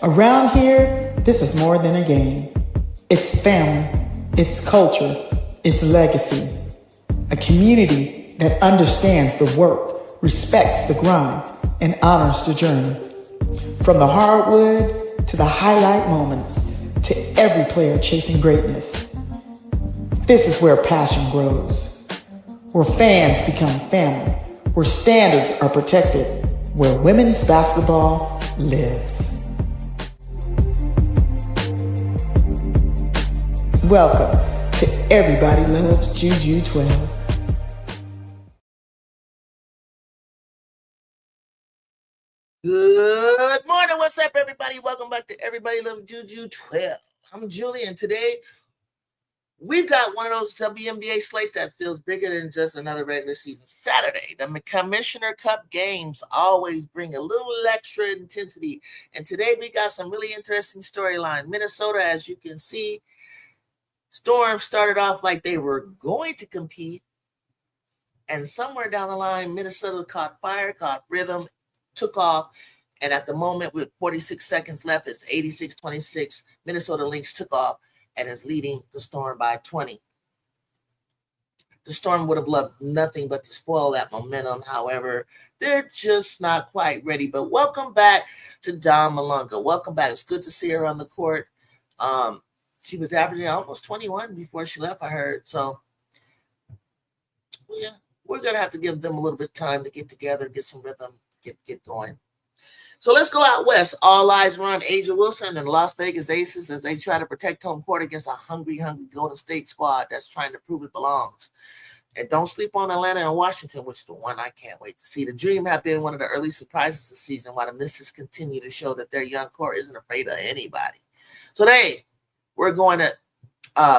Around here, this is more than a game. It's family, it's culture, it's legacy. A community that understands the work, respects the grind, and honors the journey. From the hardwood to the highlight moments, to every player chasing greatness. This is where passion grows, where fans become family, where standards are protected, where women's basketball lives. Welcome to Everybody Loves JuJu12. Good morning. What's up, everybody? Welcome back to Everybody Loves JuJu12. I'm Julie, and today we've got one of those WNBA slates that feels bigger than just another regular season Saturday. The Commissioner Cup games always bring a little extra intensity, and today we got some really interesting storyline. Minnesota, as you can see, Storm started off like they were going to compete, and somewhere down the line, Minnesota caught fire, caught rhythm, took off, and at the moment with 46 seconds left, it's 86-26. Minnesota Lynx took off and is leading the Storm by 20. The Storm would have loved nothing but to spoil that momentum. However, they're just not quite ready. But welcome back to Dawn Malunga. Welcome back. It's good to see her on the court. She was averaging almost 21 before she left, I heard. So, yeah, we're going to have to give them a little bit of time to get together, get some rhythm, get going. So let's go out west. All eyes are on A'ja Wilson and the Las Vegas Aces as they try to protect home court against a hungry Golden State squad that's trying to prove it belongs. And don't sleep on Atlanta and Washington, which is the one I can't wait to see. The Dream have been one of the early surprises this season, while the Misses continue to show that their young core isn't afraid of anybody. So today, we're going to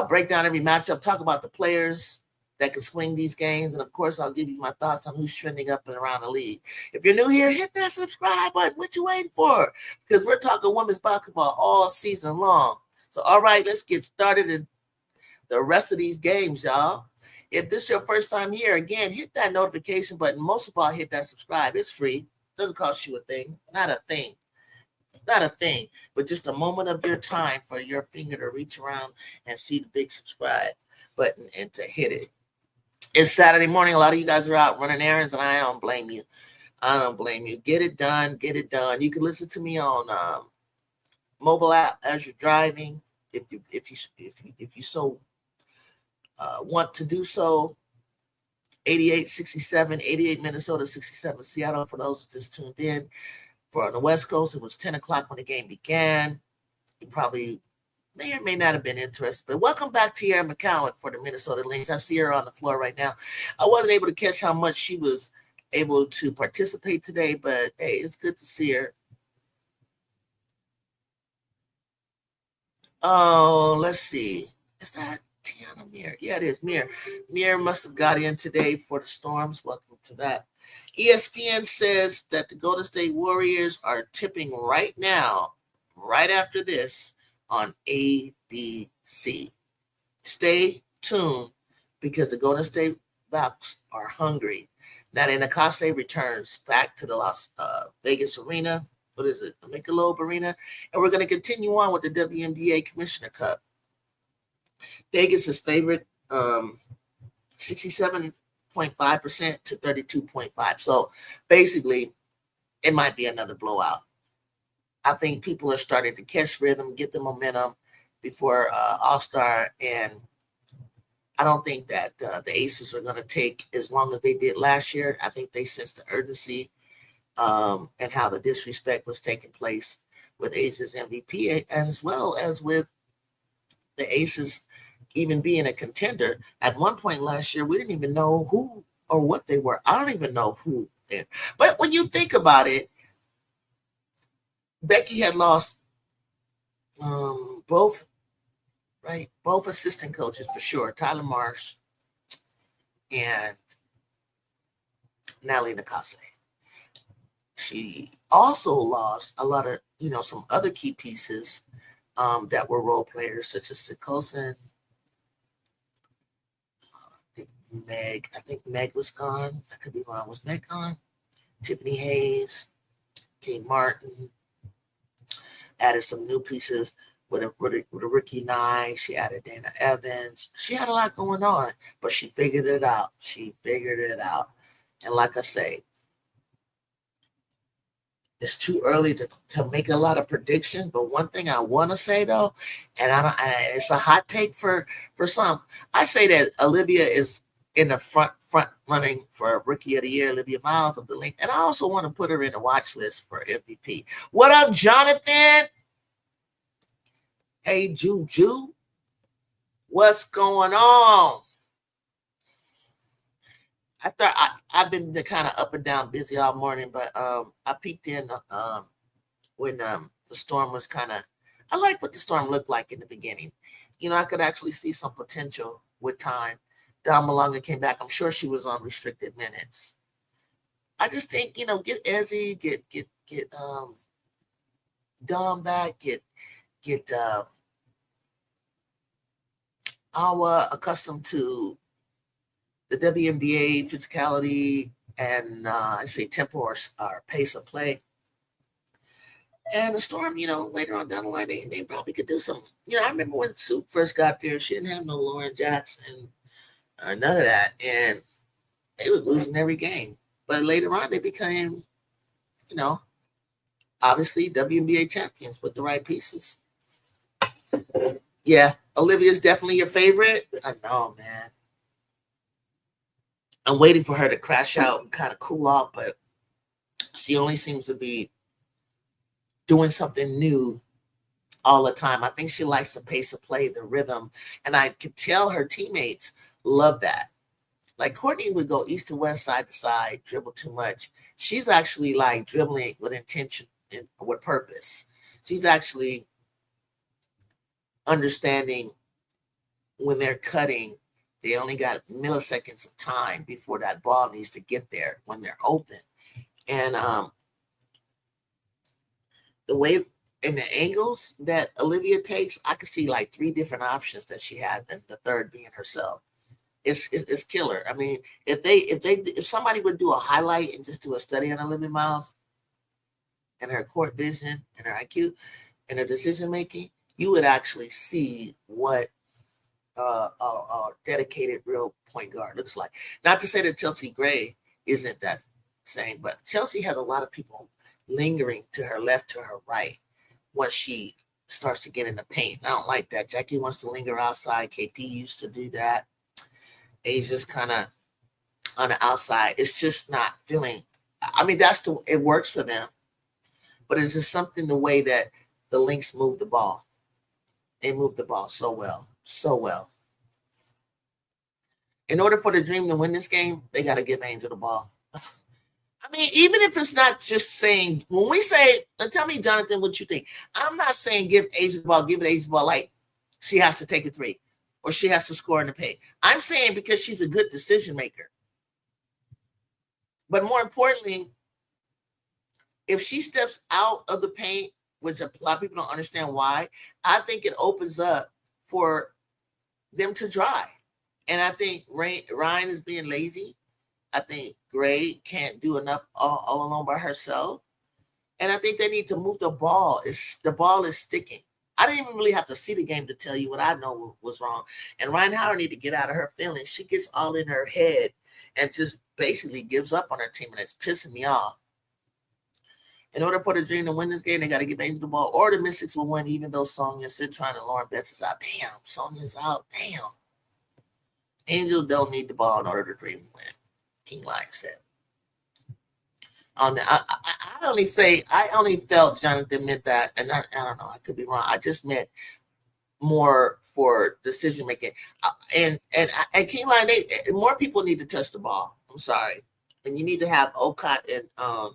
break down every matchup, talk about the players that can swing these games, and of course, I'll give you my thoughts on who's trending up and around the league. If you're new here, hit that subscribe button. What you waiting for? Because we're talking women's basketball all season long. So, all right, let's get started in the rest of these games, y'all. If this is your first time here, again, hit that notification button. Most of all, hit that subscribe. It's free. Doesn't cost you a thing. Not a thing. Not a thing, but just a moment of your time for your finger to reach around and see the big subscribe button and to hit it. It's Saturday morning. A lot of you guys are out running errands, and I don't blame you. I don't blame you. Get it done. Get it done. You can listen to me on mobile app as you're driving, if you so want to do so. 88-67, 88 Minnesota, 67 Seattle. For those who just tuned in, for on the West Coast, it was 10 o'clock when the game began. You probably may or may not have been interested, but welcome back to Tierra McCowan for the Minnesota Lynx. I see her on the floor right now. I wasn't able to catch how much she was able to participate today, but hey, it's good to see her. Oh, let's see. Is that Tiana Mir? Yeah, it is Mir. Mir must have got in today for the Storms. Welcome to that. ESPN says that the Golden State Warriors are tipping right now, right after this, on ABC. Stay tuned because the Golden State Valkyries are hungry. Now, Napheesa returns back to the Las Vegas Arena. What is it? The Michelob Arena. And we're going to continue on with the WNBA Commissioner Cup. Vegas is favored 67.5% to 32.5%. So basically, it might be another blowout. I think people are starting to catch rhythm, get the momentum before All-Star, and I don't think that the Aces are going to take as long as they did last year. I think they sense the urgency and how the disrespect was taking place with Aces MVP, and as well as with the Aces even being a contender. At one point last year, we didn't even know who or what they were. I don't even know who they were. But when you think about it, Becky had lost both assistant coaches for sure, Tyler Marsh and Natalie Napheesa. She also lost a lot of, some other key pieces that were role players, such as Sikosin. I think Meg was gone. I could be wrong. Was Meg gone? Tiffany Hayes, Kate Martin. added some new pieces with a Ricky Nye. She added Dana Evans. She had a lot going on, but she figured it out. And like I say, it's too early to make a lot of predictions. But one thing I want to say though, and it's a hot take for some, I say that Olivia is in the front running for Rookie of the Year, Olivia Miles of the Lynx. And I also want to put her in the watch list for MVP. What up, Jonathan? Hey, Juju. What's going on? I've been kind of up and down busy all morning, but I peeked in when the storm was I like what the storm looked like in the beginning. I could actually see some potential with time. Dom Malonga came back. I'm sure she was on restricted minutes. I just think, get Ezzy, get Dom back, get Awa accustomed to the WNBA physicality and I say tempo or pace of play. And the Storm, later on down the line, they probably could do some. I remember when Soup first got there, she didn't have no Lauren Jackson, none of that, and they was losing every game. But later on, they became, obviously WNBA champions with the right pieces. Yeah, Olivia's definitely your favorite. I know, man. I'm waiting for her to crash out and kind of cool off, but she only seems to be doing something new all the time. I think she likes the pace of play, the rhythm, and I could tell her teammates love that. Like Courtney would go east to west, side to side, dribble too much. She's actually like dribbling with intention and with purpose. She's actually understanding when they're cutting, they only got milliseconds of time before that ball needs to get there when they're open. And the way in the angles that Olivia takes, I could see like 3 different options that she has, and the third being herself. It's killer. I mean, if somebody would do a highlight and just do a study on Olivia Miles and her court vision and her IQ and her decision making, you would actually see what a dedicated real point guard looks like. Not to say that Chelsea Gray isn't that same, but Chelsea has a lot of people lingering to her left, to her right once she starts to get in the paint. I don't like that. Jackie wants to linger outside. KP used to do that. Asia's kind of on the outside. It's just not feeling. I mean, it works for them, but it's just something the way that the Lynx move the ball. They move the ball so well. In order for the Dream to win this game, they got to give Angel the ball. I mean, even if it's not just saying, when we say, and tell me, Jonathan, what you think. I'm not saying give Angel the ball, give it Angel the ball like she has to take a 3 or she has to score in the paint. I'm saying because she's a good decision maker. But more importantly, if she steps out of the paint, which a lot of people don't understand why, I think it opens up for them to drive. And I think Ryan is being lazy. I think Gray can't do enough all alone by herself. And I think they need to move the ball. The ball is sticking. I didn't even really have to see the game to tell you what I know was wrong. And Ryan Howard need to get out of her feelings. She gets all in her head and just basically gives up on her team, and it's pissing me off. In order for the Dream to win this game, they got to give Angel the ball, or the Mystics will win, even though Sonya Citron and Lauren Betts is out. Damn, Sonya's out. Damn. Angel don't need the ball in order to Dream win. King Lion said. I only felt Jonathan meant that, and I don't know, I could be wrong. I just meant more for decision making. And King Lion, more people need to touch the ball. I'm sorry, and you need to have Okot and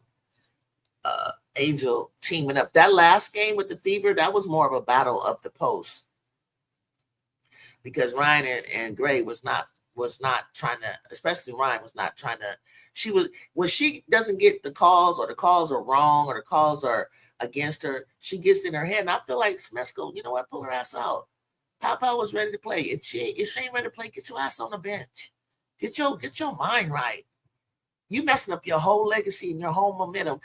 Angel teaming up. That last game with the Fever, that was more of a battle up the post because Ryan and Gray was not trying to, especially Ryan was not trying to. When she doesn't get the calls, or the calls are wrong, or the calls are against her, she gets in her head. And I feel like Smesco, you know what, pull her ass out. Papa was ready to play. If she ain't ready to play, get your ass on the bench. Get your mind right. You messing up your whole legacy and your whole momentum.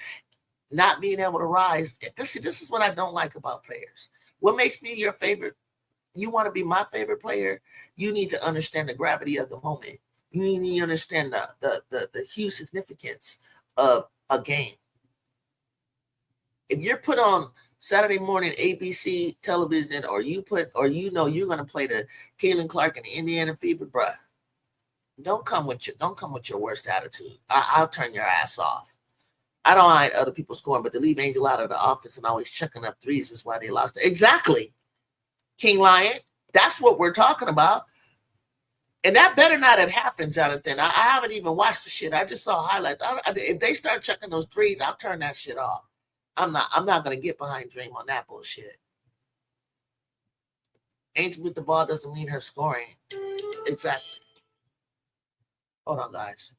not being able to rise. This is what I don't like about players. What makes me your favorite? You want to be my favorite player? You need to understand the gravity of the moment. You need to understand the huge significance of a game. If you're put on Saturday morning ABC television, or you're going to play the Caitlin Clark and the Indiana Fever, bruh, don't come with your worst attitude. I'll turn your ass off. I don't mind other people scoring, but to leave Angel out of the offense and always chucking up threes is why they lost. Exactly, King Lion. That's what we're talking about. And that better not have happened, Jonathan. I haven't even watched the shit. I just saw highlights. If they start chucking those threes, I'll turn that shit off. I'm not gonna get behind Dream on that bullshit. Angel with the ball doesn't mean her scoring. Exactly. Hold on, guys.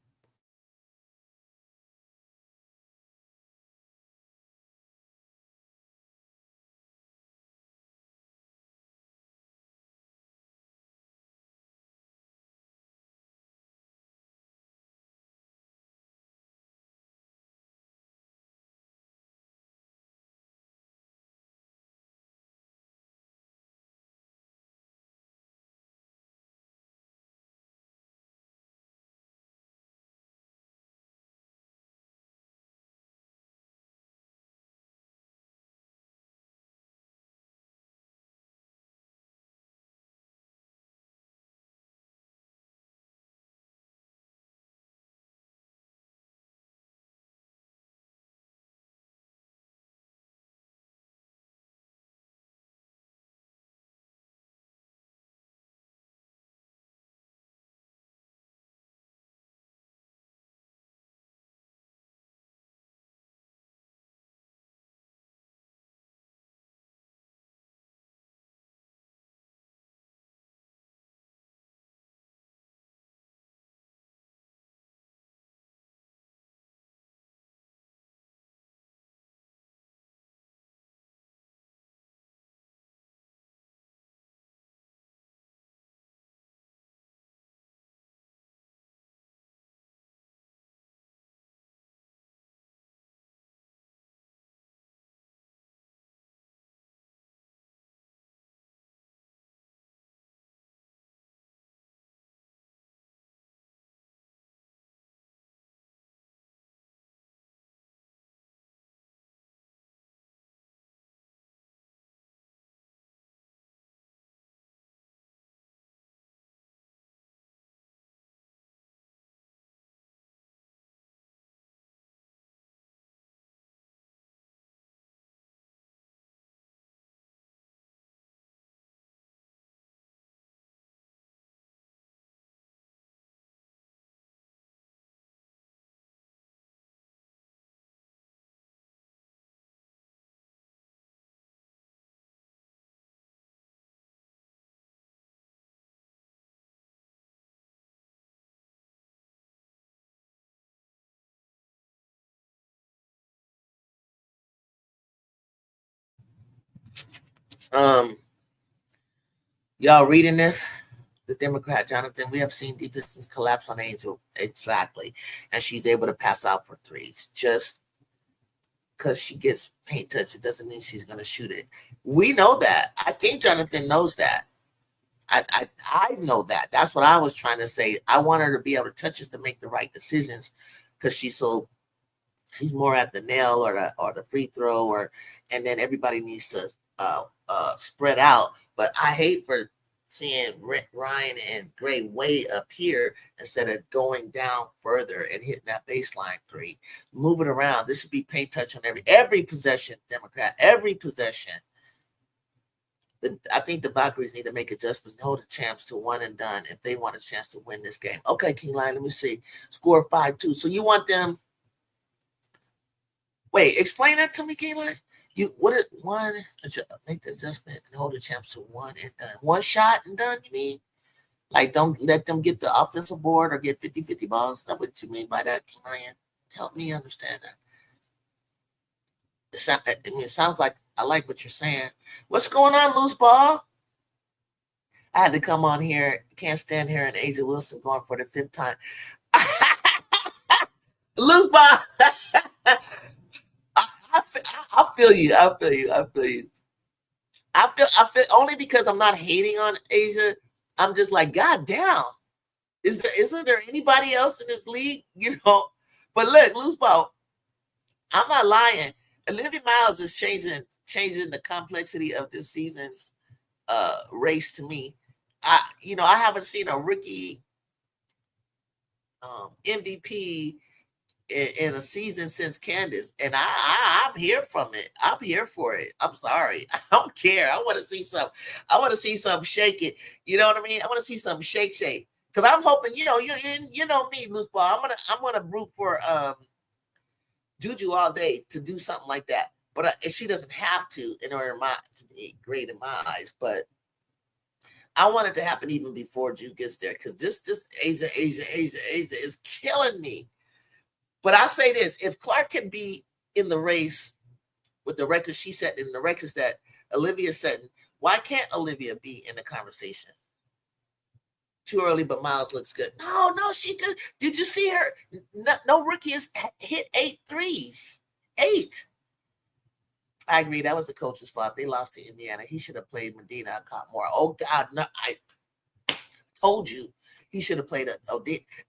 Y'all reading this? The Democrat, Jonathan, we have seen defenses collapse on Angel. Exactly. And she's able to pass out for threes. Just because she gets paint touch, it doesn't mean she's going to shoot it. We know that. I think Jonathan knows that. I know that. That's what I was trying to say. I want her to be able to touch it to make the right decisions, because she's more at the nail or the free throw, and then everybody needs to spread out. But I hate for seeing Ryan and Gray way up here instead of going down further and hitting that baseline three. Move it around. This should be paint touch on every possession, Democrat. Every possession. I think the Valkyries need to make adjustments and hold the champs to one and done if they want a chance to win this game. Okay, King Lion, let me see. Score 5-2. So you want them. Wait, explain that to me, King Lion. Make the adjustment and hold the champs to one and done. One shot and done, you mean? Like, don't let them get the offensive board or get 50-50 balls. Is that what you mean by that, King Lion? Help me understand that. It sounds like I like what you're saying. What's going on, loose ball? I had to come on here. Can't stand here and Asia Wilson going for the 5th time. Loose ball. I feel you. I feel you. I feel you. I feel only because I'm not hating on Asia. I'm just like, God damn. Isn't there anybody else in this league? You know? But look, loose ball. I'm not lying. Olivia Miles is changing the complexity of this season's race to me. I haven't seen a rookie MVP in a season since Candace, and I'm here from it. I'm here for it. I'm sorry. I don't care. I want to see some. I want to see some shake it. You know what I mean? I want to see some shake. Because I'm hoping, you know me, loose ball. I'm gonna root for Juju all day to do something like that. But she doesn't have to in order to be great in my eyes. But I want it to happen even before Ju gets there, because this Asia is killing me. But I'll say this: if Clark can be in the race with the records she set and the records that Olivia's setting, why can't Olivia be in the conversation? Too early, but Miles looks good. No, she did. Did you see her? No rookie has hit 8 threes. 8. I agree. That was the coach's fault. They lost to Indiana. He should have played Medina and caught more. Oh, God. No, I told you he should have played.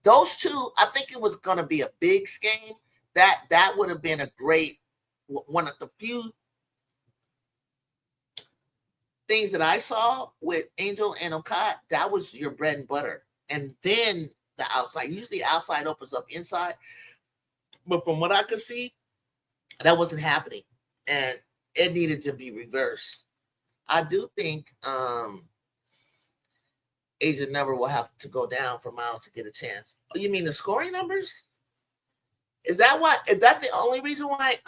Those two, I think it was going to be a big game. That would have been a great, one of the few things that I saw with Angel and Okat. That was your bread and butter. And then the outside. Usually outside opens up inside. But from what I could see, that wasn't happening. And it needed to be reversed. I do think Asian number will have to go down for Miles to get a chance. Oh, you mean the scoring numbers? Is that the only reason why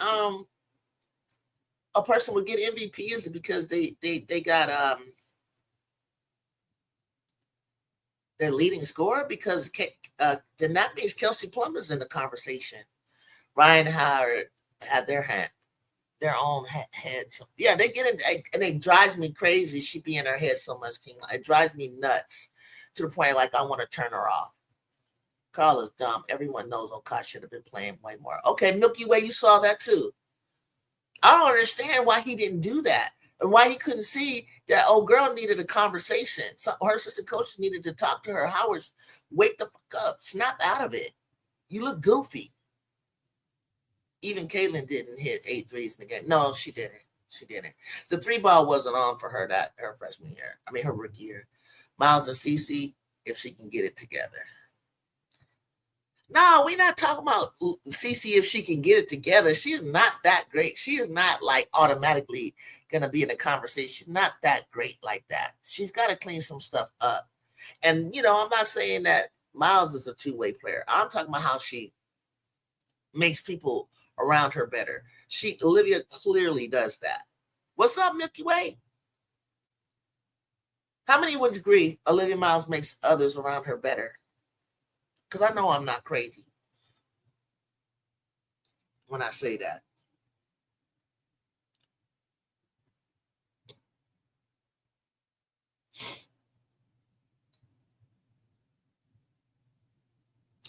a person would get MVP is because they got their leading scorer? Because then that means Kelsey Plummer's in the conversation. Ryan Howard had their own head. Yeah, they get it, and it drives me crazy. She be in her head so much, King. It drives me nuts to the point like I want to turn her off. Carl is dumb. Everyone knows Okai should have been playing way more. Okay, Milky Way, you saw that too. I don't understand why he didn't do that, and why he couldn't see that old girl needed a conversation. Her assistant coaches needed to talk to her. Howard's, wake the fuck up. Snap out of it. You look goofy. Even Caitlin didn't hit 8 threes in the game. No, she didn't. The 3-ball wasn't on for her her freshman year. I mean, her rookie year. Miles and Cece, if she can get it together. No, we're not talking about Cece if she can get it together. She is not that great. She is not like automatically going to be in a conversation. She's not that great like that. She's got to clean some stuff up. And, I'm not saying that Miles is a two-way player. I'm talking about how she makes people around her better. Olivia clearly does that. What's up, Milky Way? How many would agree Olivia Miles makes others around her better? Because I know I'm not crazy when I say that.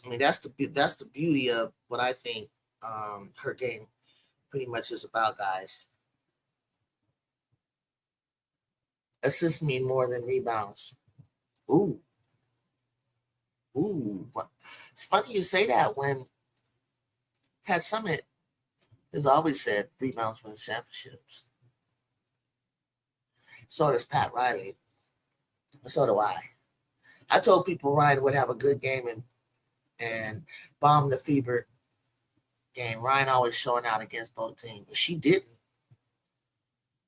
I mean, that's the beauty of what I think her game pretty much is about, guys. Assists mean more than rebounds. Ooh. It's funny you say that when Pat Summitt has always said rebounds win championships. So does Pat Riley. So do I. I told people Ryan would have a good game and bomb the fever game. Ryan always showing out against both teams, but she didn't.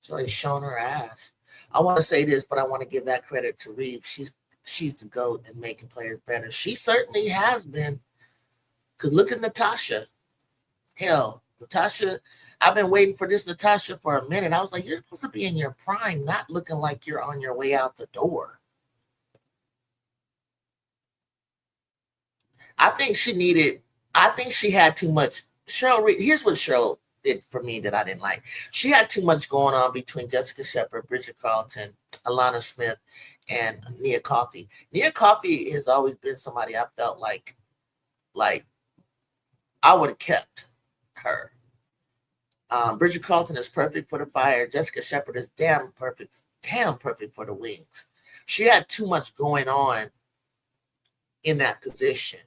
She's always shown her ass. I want to say this, but I want to give that credit to Reeves. She's the GOAT in making players better. She certainly has been. Because look at Natasha. Hell, Natasha, I've been waiting for this Natasha for a minute. I was like, you're supposed to be in your prime, not looking like you're on your way out the door. I think she had too much. Here's what Cheryl did for me that I didn't like. She had too much going on between Jessica Shepard, Bridget Carlton, Alana Smith, and Nia Coffey. Nia Coffey has always been somebody I felt like I would have kept her. Bridget Carlton is perfect for the Fire. Jessica Shepard is damn perfect for the Wings. She had too much going on in that position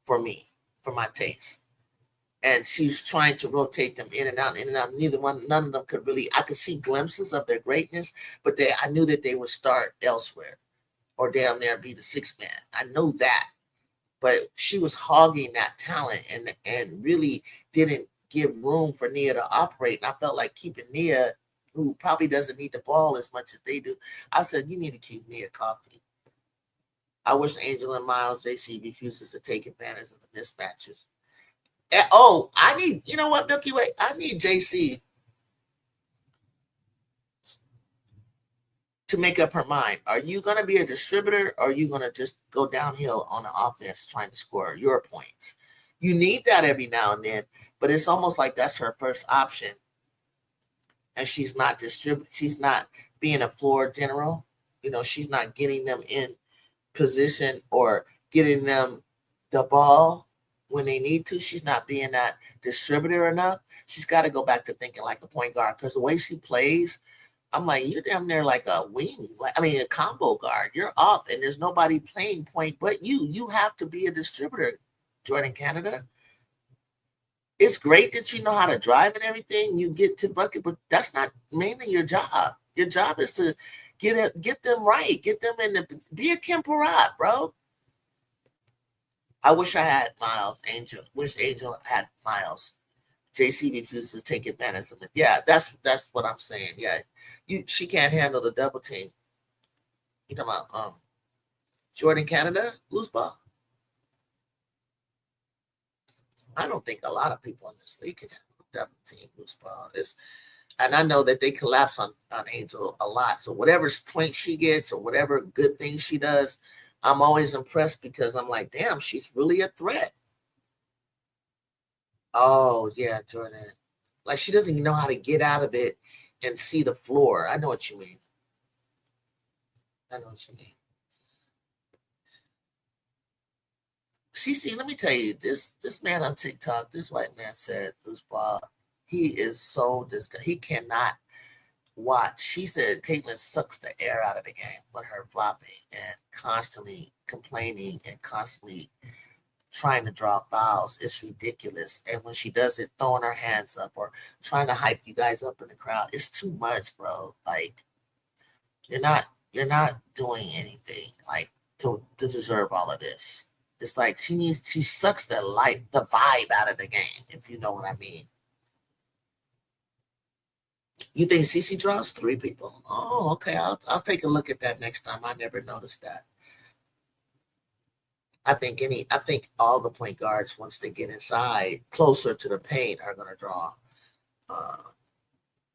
for me, for my taste. And she's trying to rotate them in and out, in and out. None of them could really, I could see glimpses of their greatness, but I knew that they would start elsewhere or damn near be the sixth man. I know that. But she was hogging that talent and really didn't give room for Nia to operate. And I felt like keeping Nia, who probably doesn't need the ball as much as they do, I said, you need to keep Nia Coffey. I wish Angel and Miles JC refuses to take advantage of the mismatches. Oh, I need, you know what, Milky Way? I need JC to make up her mind. Are you going to be a distributor, or are you going to just go downhill on the offense trying to score your points? You need that every now and then, but it's almost like that's her first option. And she's not she's not being a floor general. You know, she's not getting them in position or getting them the ball when they need to. She's not being that distributor enough. She's got to go back to thinking like a point guard, because the way she plays, I'm like, you're damn near like a wing, a combo guard. You're off, and there's nobody playing point but you. You have to be a distributor, Jordan Canada. It's great that you know how to drive and everything. You get to bucket, but that's not mainly your job. Your job is to get them right, get them in the, be a Kim Parat, bro. I wish I had Miles. Wish Angel had Miles. JC refuses to take advantage of it. Yeah, that's what I'm saying. Yeah, she can't handle the double team. You talking about Jordan Canada, loose ball? I don't think a lot of people in this league can handle the double team loose ball. And I know that they collapse on Angel a lot. So whatever point she gets or whatever good thing she does, I'm always impressed, because I'm like, damn, she's really a threat. Oh, yeah, Jordan. Like, she doesn't even know how to get out of it and see the floor. I know what you mean. CC, let me tell you, this man on TikTok, this white man said, loose ball, he is so disgusted. He cannot watch. She said Caitlin sucks the air out of the game with her flopping and constantly complaining and constantly trying to draw fouls. It's ridiculous. And when she does it, throwing her hands up or trying to hype you guys up in the crowd, it's too much, bro. Like, you're not doing anything like to deserve all of this. It's like she sucks the vibe out of the game, if you know what I mean. You think CC draws 3 people? Oh, okay. I'll take a look at that next time. I never noticed that. I think all the point guards, once they get inside closer to the paint, are gonna draw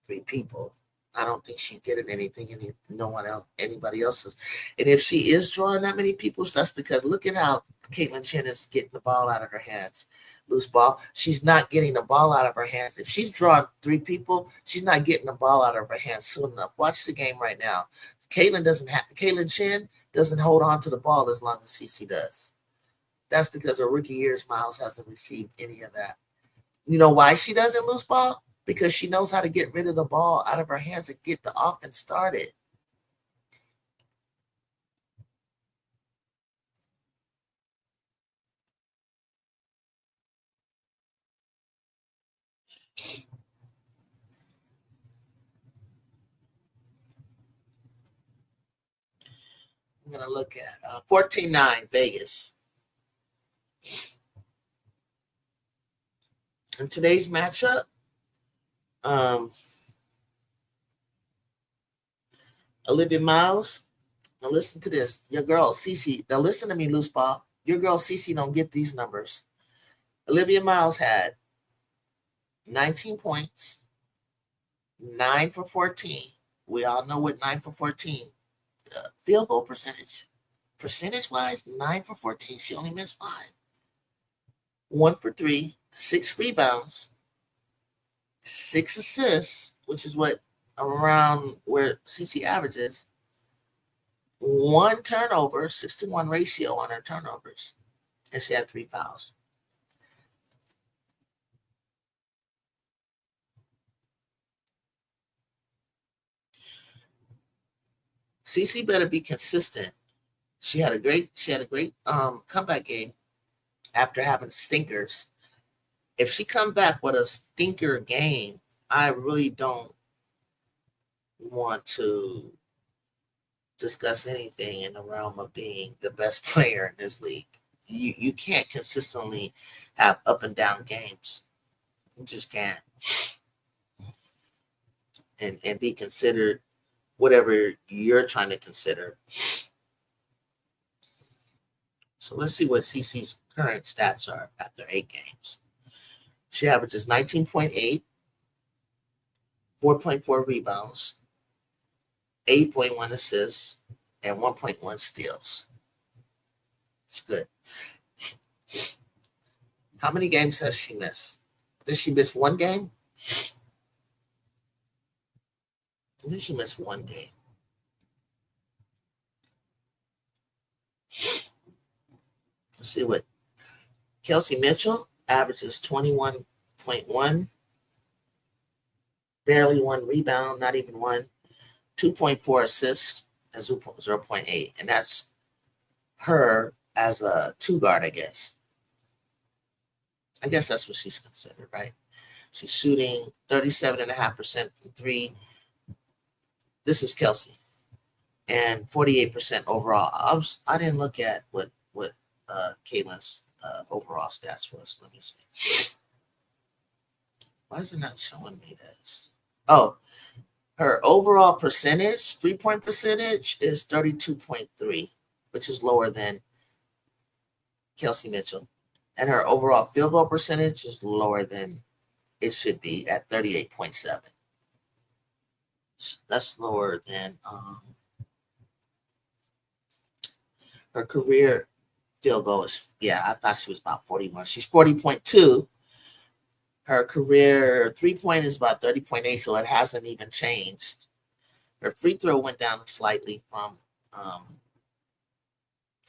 3 people. I don't think she's getting anybody else's. And if she is drawing that many people, that's because look at how Caitlin Chen is getting the ball out of her hands. Loose ball. She's not getting the ball out of her hands. If she's drawing 3 people, she's not getting the ball out of her hands soon enough. Watch the game right now. Caitlin Chen doesn't hold on to the ball as long as CC does. That's because her rookie years, Miles hasn't received any of that. You know why she doesn't loose ball? Because she knows how to get rid of the ball out of her hands and get the offense started. I'm going to look at 14-9 Vegas. In today's matchup, Olivia Miles. Now listen to this. Your girl Cece. Now listen to me, loose ball. Your girl Cece don't get these numbers. Olivia Miles had 19 points, 9 for 14. We all know what 9 for 14. Field goal percentage. Percentage-wise, 9 for 14. She only missed 5. 1 for 3, 6 rebounds, 6 assists, which is what around where CC averages. 1 turnover, 6-to-1 ratio on her turnovers, and she had 3 fouls. CC better be consistent. She had a great comeback game after having stinkers. If she come back with a stinker game, I really don't want to discuss anything in the realm of being the best player in this league. You can't consistently have up and down games. You just can't. And be considered whatever you're trying to consider. So let's see what CC's current stats are after 8 games. She averages 19.8, 4.4 rebounds, 8.1 assists, and 1.1 steals. It's good. How many games has she missed? Did she miss one game? I think she missed one game. Let's see what Kelsey Mitchell averages 21.1, barely 1 rebound, not even 1, 2.4 assists, and 0.8. And that's her as a 2 guard, I guess. I guess that's what she's considered, right? She's shooting 37.5% from 3. This is Kelsey. And 48% overall. I didn't look at what Caitlin's overall stats was. Let me see. Why is it not showing me this? Oh, her overall percentage, 3-point percentage, is 32.3, which is lower than Kelsey Mitchell. And her overall field goal percentage is lower than it should be at 38.7. That's lower than her career field goal is, I thought she was about 41. She's 40.2. Her career 3-point is about 30.8, so it hasn't even changed. Her free throw went down slightly from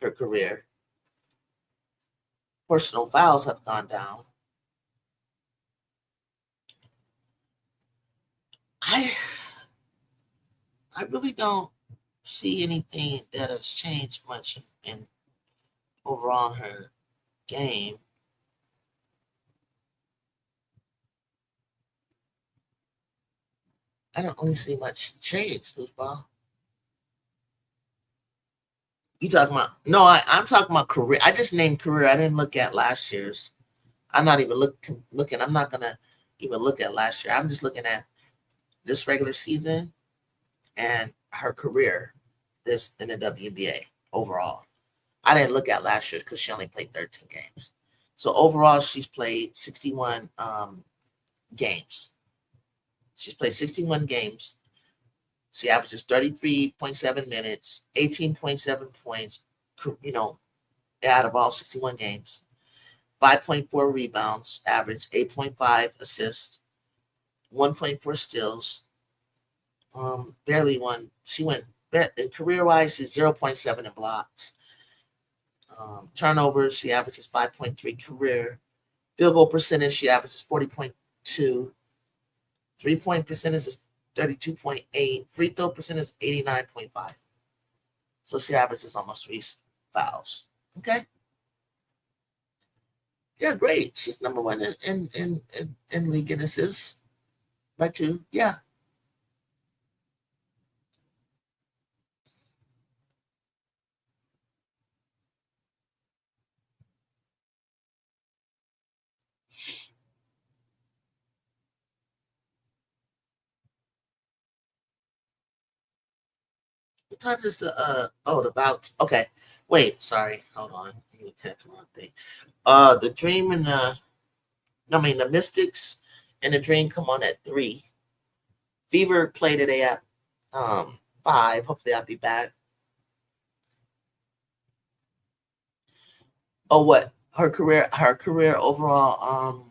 her career. Personal fouls have gone down. I really don't see anything that has changed much in overall in her game. I don't really see much change, Looseball. You talking about? No, I'm talking about career. I just named career. I didn't look at last year's. I'm not even looking. I'm not gonna even look at last year. I'm just looking at this regular season and her career this in the WNBA overall. I didn't look at last year's because she only played 13 games. So overall, she's played 61 games. She's played 61 games. She averages 33.7 minutes, 18.7 points, out of all 61 games. 5.4 rebounds, average 8.5 assists, 1.4 steals, barely 1. She went, career-wise, she's 0.7 in blocks. Turnovers, she averages 5.3 career. Field goal percentage, she averages 40.2. 3-point percentage is 32.8. Free throw percentage is 89.5. So she averages almost 3 fouls. Okay. Yeah, great. She's number 1 in league in assists by 2. Yeah. What time is the okay. Wait, sorry. Hold on. Let me catch one thing. The Dream and the Mystics and the Dream come on at 3. Fever play today at 5. Hopefully I'll be back. Oh, what? Her career overall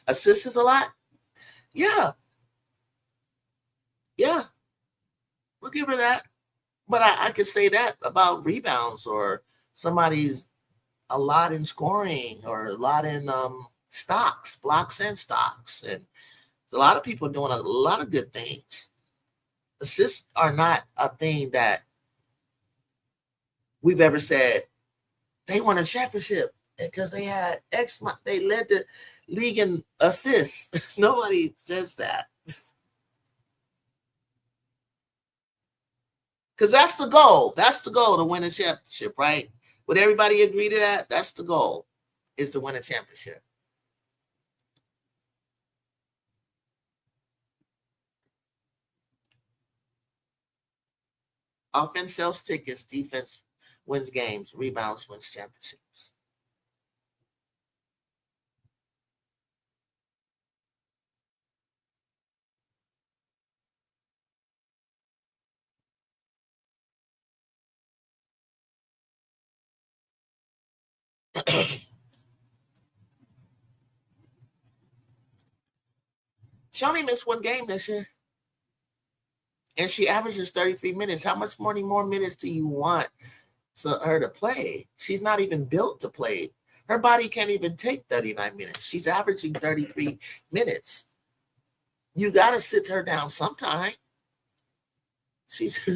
assists is a lot? Yeah. Yeah. We'll give her that. But I could say that about rebounds or somebody's a lot in scoring or a lot in stocks, blocks and stocks. And there's a lot of people doing a lot of good things. Assists are not a thing that we've ever said they won a championship because they had X. They led the league in assists. Nobody says that. Because that's the goal. That's the goal, to win a championship, right? Would everybody agree to that? That's the goal, is to win a championship. Offense sells tickets, defense wins games, rebounds wins championships. She only missed one game this year, and she averages 33 minutes. How much more minutes do you want her to play? She's not even built to play. Her body can't even take 39 minutes. She's averaging 33 minutes. You got to sit her down sometime. She's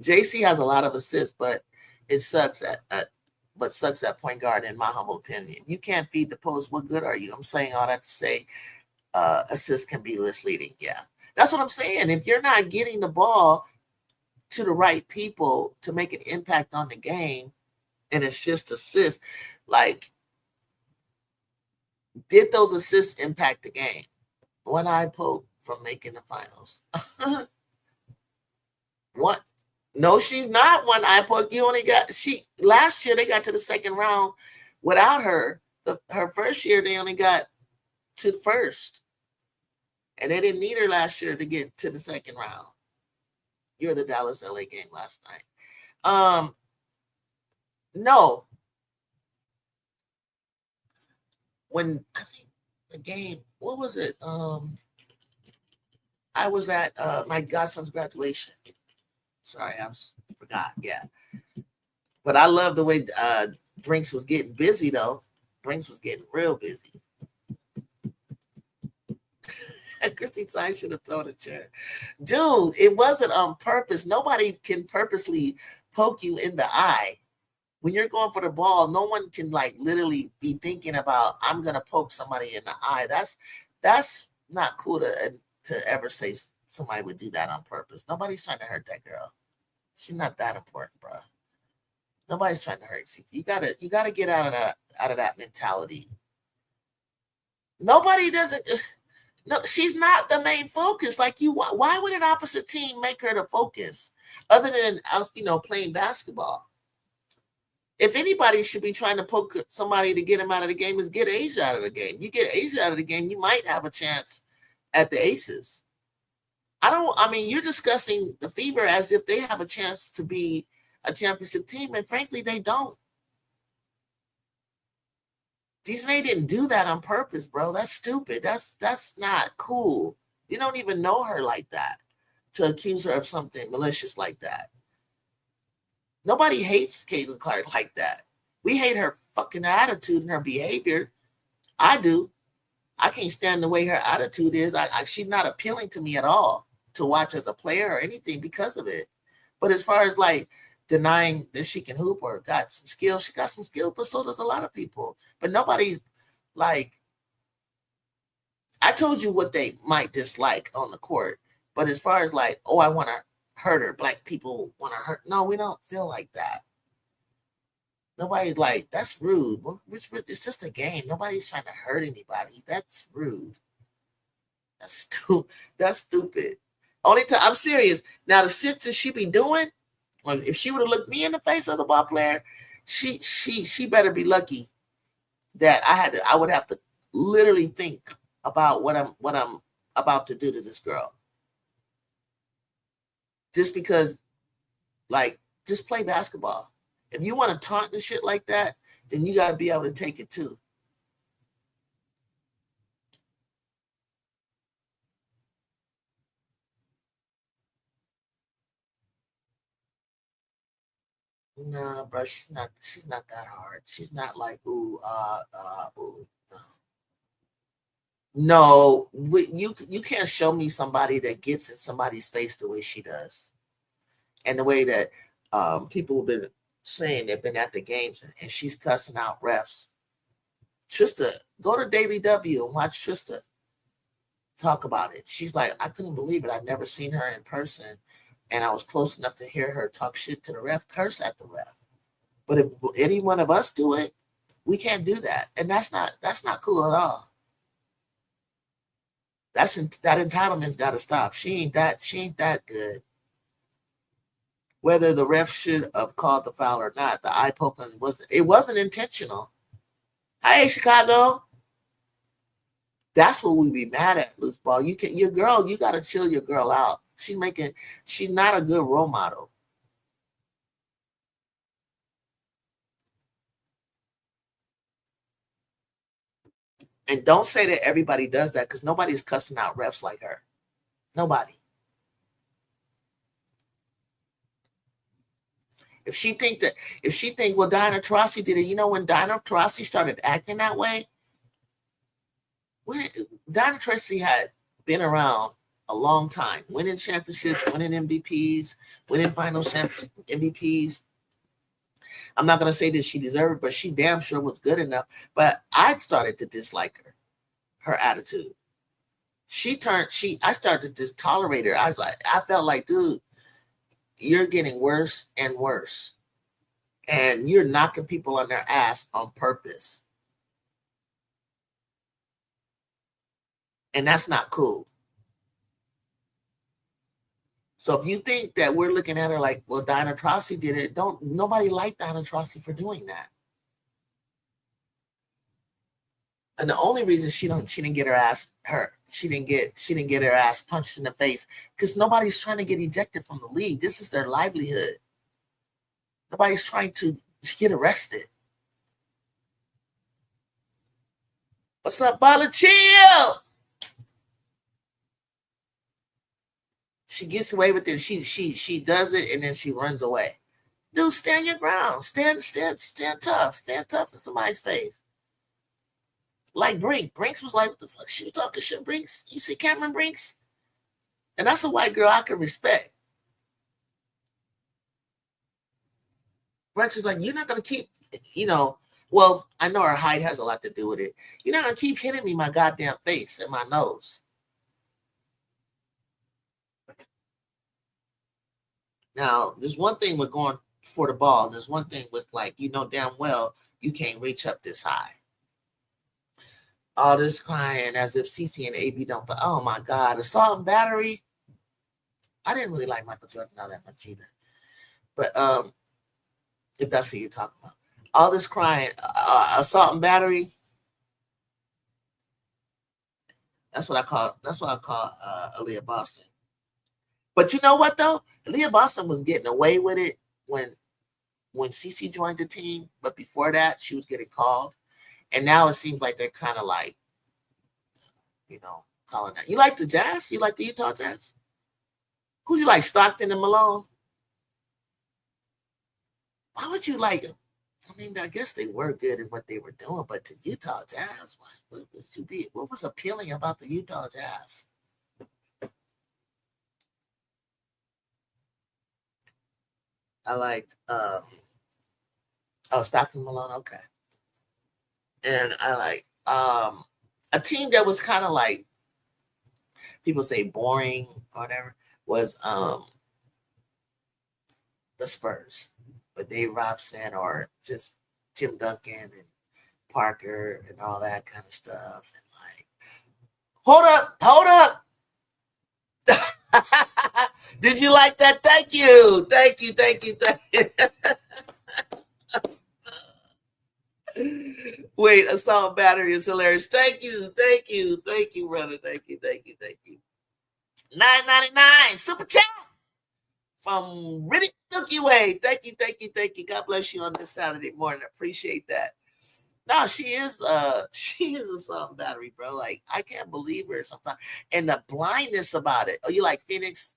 JC has a lot of assists, but it sucks at point guard, in my humble opinion. You can't feed the post. What good are you? I'm saying all that to say assists can be misleading. Yeah, that's what I'm saying. If you're not getting the ball to the right people to make an impact on the game, and it's just assists, like, did those assists impact the game? One eye poke from making the finals. What? No, she's not one eye poke. You only got last year they got to the second round without her. Her first year they only got to the first. And they didn't need her last year to get to the second round. You're the Dallas LA game last night. No. When I think the game, what was it? I was at my godson's graduation. Sorry, I forgot. Yeah. But I love the way Brinks was getting busy, though. Brinks was getting real busy. Christy Stein should have thrown a chair. Dude, it wasn't on purpose. Nobody can purposely poke you in the eye. When you're going for the ball, no one can like literally be thinking about, I'm gonna poke somebody in the eye. That's not cool to ever say somebody would do that on purpose. Nobody's trying to hurt that girl. She's not that important, bro. Nobody's trying to hurt you. You gotta get out of that mentality. Nobody doesn't. No, she's not the main focus. Like you, why would an opposite team make her the focus, other than us, playing basketball? If anybody should be trying to poke somebody to get him out of the game, is get Asia out of the game. You get Asia out of the game, you might have a chance at the Aces. You're discussing the Fever as if they have a chance to be a championship team, and frankly, they don't. Disney didn't do that on purpose, bro. That's stupid. That's not cool. You don't even know her like that to accuse her of something malicious like that. Nobody hates Caitlin Clark like that. We hate her fucking attitude and her behavior. I do. I can't stand the way her attitude is. She's not appealing to me at all to watch as a player or anything because of it. But as far as like denying that she can hoop or got some skills, she got some skills, but so does a lot of people. But nobody's like, I told you what they might dislike on the court. But as far as like, oh, I want to hurt her, black people want to hurt. No, we don't feel like that. Nobody's like, that's rude. It's just a game. Nobody's trying to hurt anybody. That's rude. That's stupid. Only time I'm serious. Now the shit that she be doing, if she would have looked me in the face as a ball player, she better be lucky that I would have to literally think about what I'm about to do to this girl. Just because, like, just play basketball. If you want to taunt and shit like that, then you got to be able to take it too. Nah, bro, she's not that hard. She's not like ooh. No. No, you can't show me somebody that gets in somebody's face the way she does, and the way that people have been saying they've been at the games and she's cussing out refs. Trista, go to Daily W and watch Trista talk about it. She's like, I couldn't believe it. I'd never seen her in person, and I was close enough to hear her talk shit to the ref, curse at the ref. But if any one of us do it, we can't do that, and that's not cool at all. That entitlement's got to stop. She ain't that good. Whether the ref should have called the foul or not, the eye poking wasn't intentional. Hey, Chicago. That's what we be mad at, loose ball. You got to chill your girl out. She's not a good role model. And don't say that everybody does that, because nobody's cussing out refs like her. Nobody. If she think, well, Diana Taurasi did it, when Diana Taurasi started acting that way, when Diana Taurasi had been around a long time, winning championships, winning MVPs, winning final MVPs. I'm not going to say that she deserved it, but she damn sure was good enough. But I started to dislike her attitude. I started to just tolerate her. I felt like, dude, you're getting worse and worse. And you're knocking people on their ass on purpose. And that's not cool. So if you think that we're looking at her like, well, Diana Taurasi did it, nobody liked Diana Taurasi for doing that. And the only reason she didn't get her ass punched in the face, because nobody's trying to get ejected from the league. This is their livelihood. Nobody's trying to get arrested. What's up, Bala? Chill. She gets away with it. She does it, and then she runs away. Dude, stand your ground. Stand tough. Stand tough in somebody's face. Like Brinks was like, what the fuck? She was talking shit, Brinks. You see Cameron Brinks? And that's a white girl I can respect. Brinks is like, you're not going to keep, well, I know her height has a lot to do with it. You're not going to keep hitting me my goddamn face and my nose. Now, there's one thing with going for the ball, and there's one thing with, like, damn well you can't reach up this high. All this crying as if CC and AB don't. Oh my God, assault and battery. I didn't really like Michael Jordan all that much either. But if that's what you're talking about, all this crying, assault and battery. That's what I call Aaliyah Boston. But you know what though? Aaliyah Boston was getting away with it when CC joined the team, but before that, she was getting called. And now it seems like they're kind of like, calling that. You like the Jazz? You like the Utah Jazz? Who'd you like, Stockton and Malone? Why would you like them? I mean, I guess they were good in what they were doing, but the Utah Jazz, what was appealing about the Utah Jazz? I liked, Stockton Malone, okay. And I like a team that was kind of like, people say boring or whatever, was the Spurs. But Dave Robson or just Tim Duncan and Parker and all that kind of stuff. And like, hold up. Did you like that? Thank you. Wait, assault battery is hilarious. Thank you, brother. Thank you. $9.99 super chat from Riddick Milky Way. Thank you. God bless you on this Saturday morning. Appreciate that. No, she is assault battery, bro. Like, I can't believe her sometimes. And the blindness about it. Oh, you like Phoenix?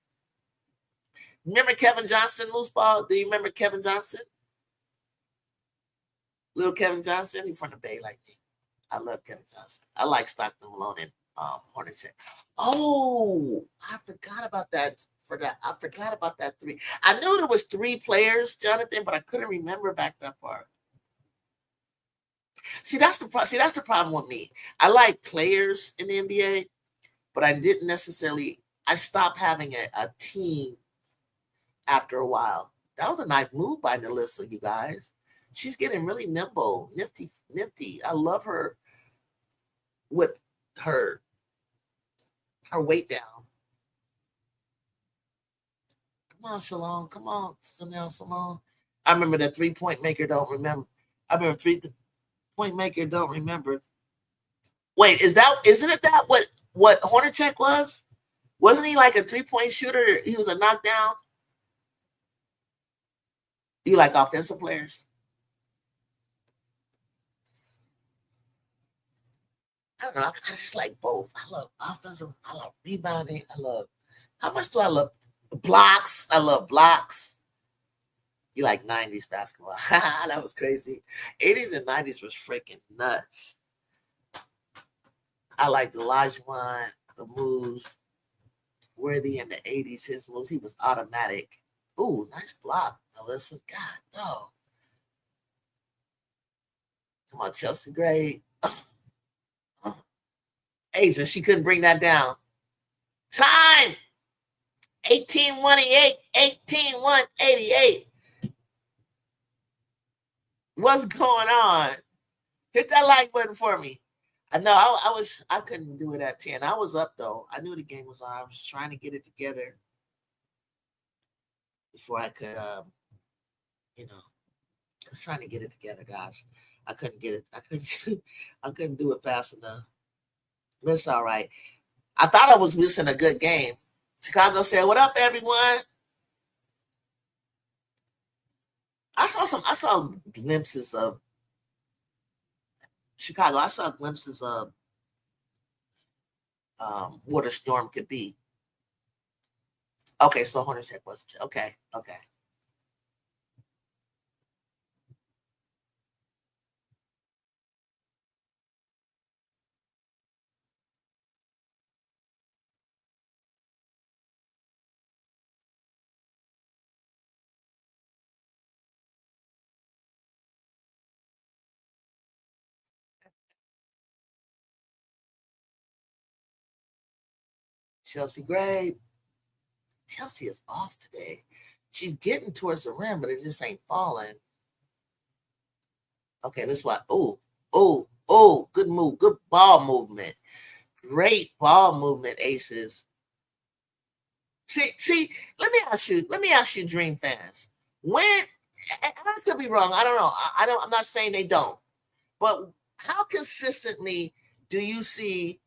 Remember Kevin Johnson, loose ball? Do you remember Kevin Johnson? Little Kevin Johnson, he's from the Bay like me. I love Kevin Johnson. I like Stockton Malone. And Hornacek. Oh, I forgot about that. I forgot about that three. I knew there was 3 players, Jonathan, but I couldn't remember back that far. See, that's the problem with me. I like players in the NBA, but I didn't necessarily. I stopped having a team after a while. That was a nice move by Napheesa, you guys. She's getting really nimble, nifty. I love her with her weight down. Come on, Shalom. Come on, Simone. I remember that 3-point maker. Don't remember. I remember 3-point maker. Don't remember. Wait, isn't it that what Hornacek was? Wasn't he like a 3-point shooter? He was a knockdown. You like offensive players? I don't know. I just like both. I love offensive. I love rebounding. How much do I love blocks? I love blocks. You like 90s basketball. That was crazy. 80s and 90s was freaking nuts. I like the Olajuwon, the moves. Worthy in the 80s, his moves, he was automatic. Ooh, nice block, Napheesa. God, no. Come on, Chelsea Gray. Asia, she couldn't bring that down. Time! 18-188. 18-188. What's going on? Hit that like button for me. I know I couldn't do it at 10. I was up though. I knew the game was on. I was trying to get it together before I could I was trying to get it together, guys. I couldn't get it. I couldn't do it fast enough. But it's all right. I thought I was missing a good game. Chicago said, "What up, everyone?" I saw glimpses of Chicago. I saw glimpses of what a storm could be. Okay, so Hornacek was okay. Chelsea Gray. Chelsea is off today. She's getting towards the rim, but it just ain't falling. Okay, this one. Oh, good move. Good ball movement. Great ball movement, Aces. See, let me ask you, Dream fans. When, and I could be wrong, I don't know. I'm not saying they don't, but how consistently do you see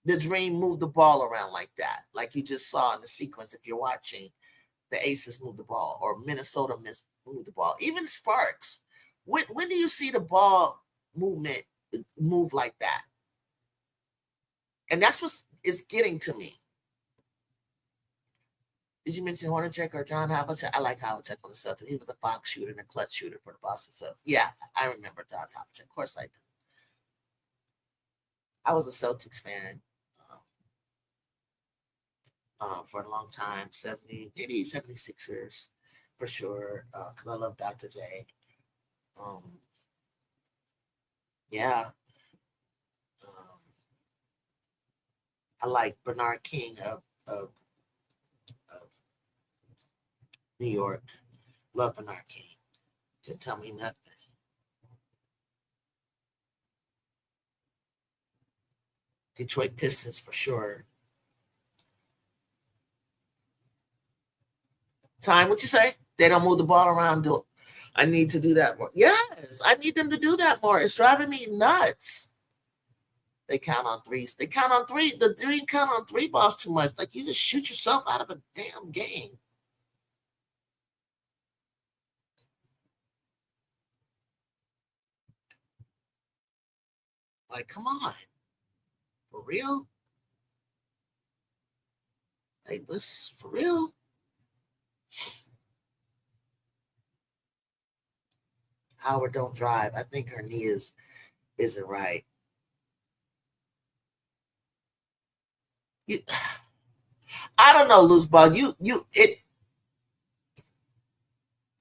the Dream move the ball around like that? Like you just saw in the sequence if you're watching the Aces move the ball or Minnesota move the ball. Even Sparks. When do you see the ball movement move like that? And that's what is getting to me. Did you mention Hornacek or John Havlicek? I like Havlicek on the Celtics. He was a Fox shooter and a clutch shooter for the Boston Celtics. Yeah, I remember John Havlicek. Of course I do. I was a Celtics fan for a long time, 70, maybe 76ers for sure, because I love Dr. J. Yeah. I like Bernard King of New York. Love Bernard King. Couldn't tell me nothing. Detroit Pistons for sure. Time, what you say? They don't move the ball around. I need to do that more. Yes, I need them to do that more. It's driving me nuts. They count on threes. They count on three. The three count on three balls too much. Like you just shoot yourself out of a damn game. Like, come on. For real? Like, this for real? Howard don't drive. I think her knee isn't right. You, I don't know, loose ball.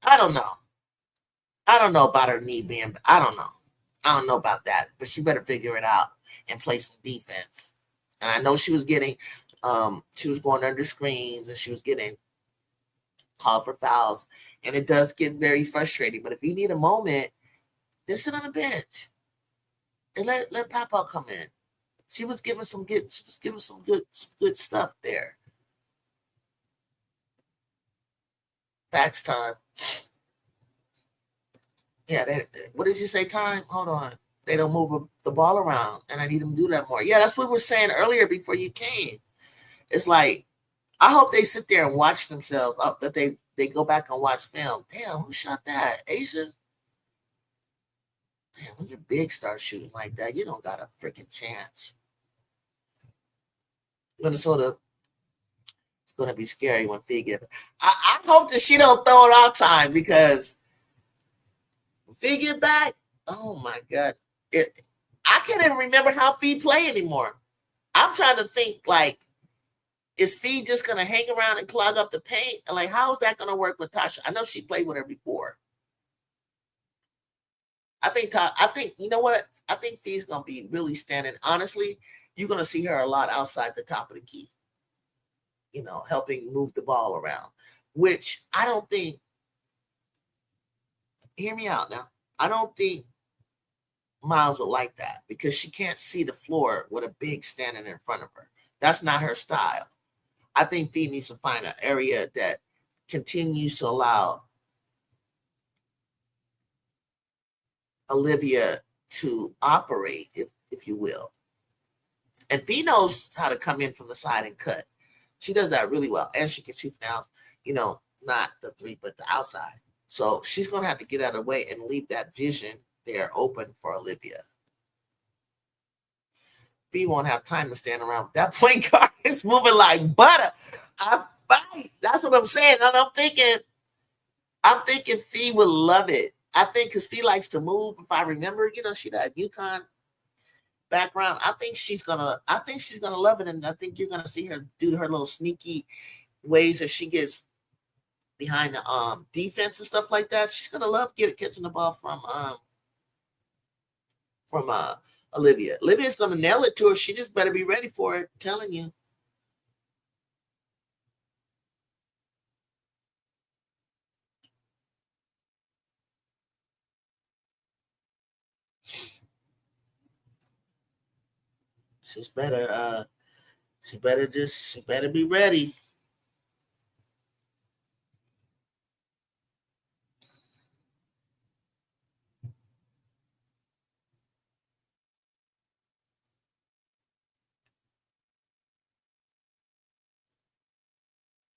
I don't know. I don't know about her knee being. I don't know. I don't know about that, but she better figure it out and play some defense. And I know she was getting, she was going under screens and she was getting called for fouls, and it does get very frustrating. But if you need a moment, just sit on the bench and let Papa come in. She was giving some good stuff there. Facts time. Yeah, what did you say? Time? Hold on. They don't move the ball around, and I need them to do that more. Yeah, that's what we were saying earlier before you came. It's like I hope they sit there and watch themselves up. That they go back and watch film. Damn, who shot that? Asia. Damn, when your big start shooting like that, you don't got a freaking chance. Minnesota, it's going to be scary when Fee gets. I hope that she don't throw it off time because Fee get back. Oh my god, I can't even remember how Fee play anymore. I'm trying to think like, is Fee just going to hang around and clog up the paint? Like, how is that going to work with Tasha? I know she played with her before. I think you know what? I think Fee's going to be really standing. Honestly, you're going to see her a lot outside the top of the key. You know, helping move the ball around, which I don't think. Hear me out now. I don't think Miles would like that because she can't see the floor with a big standing in front of her. That's not her style. I think Fee needs to find an area that continues to allow Olivia to operate, if you will. And Fee knows how to come in from the side and cut. She does that really well. And she can shoot now, not the three, but the outside. So she's going to have to get out of the way and leave that vision there open for Olivia. Fee won't have time to stand around with that point guard. It's moving like butter. That's what I'm saying. And I'm thinking Fee would love it. I think because Fee likes to move. If I remember, she that UConn background. I think she's gonna love it, and I think you're gonna see her do her little sneaky ways as she gets behind the defense and stuff like that. She's gonna love catching the ball from Olivia. Olivia's gonna nail it to her. She just better be ready for it. I'm telling you. She's better. She better be ready.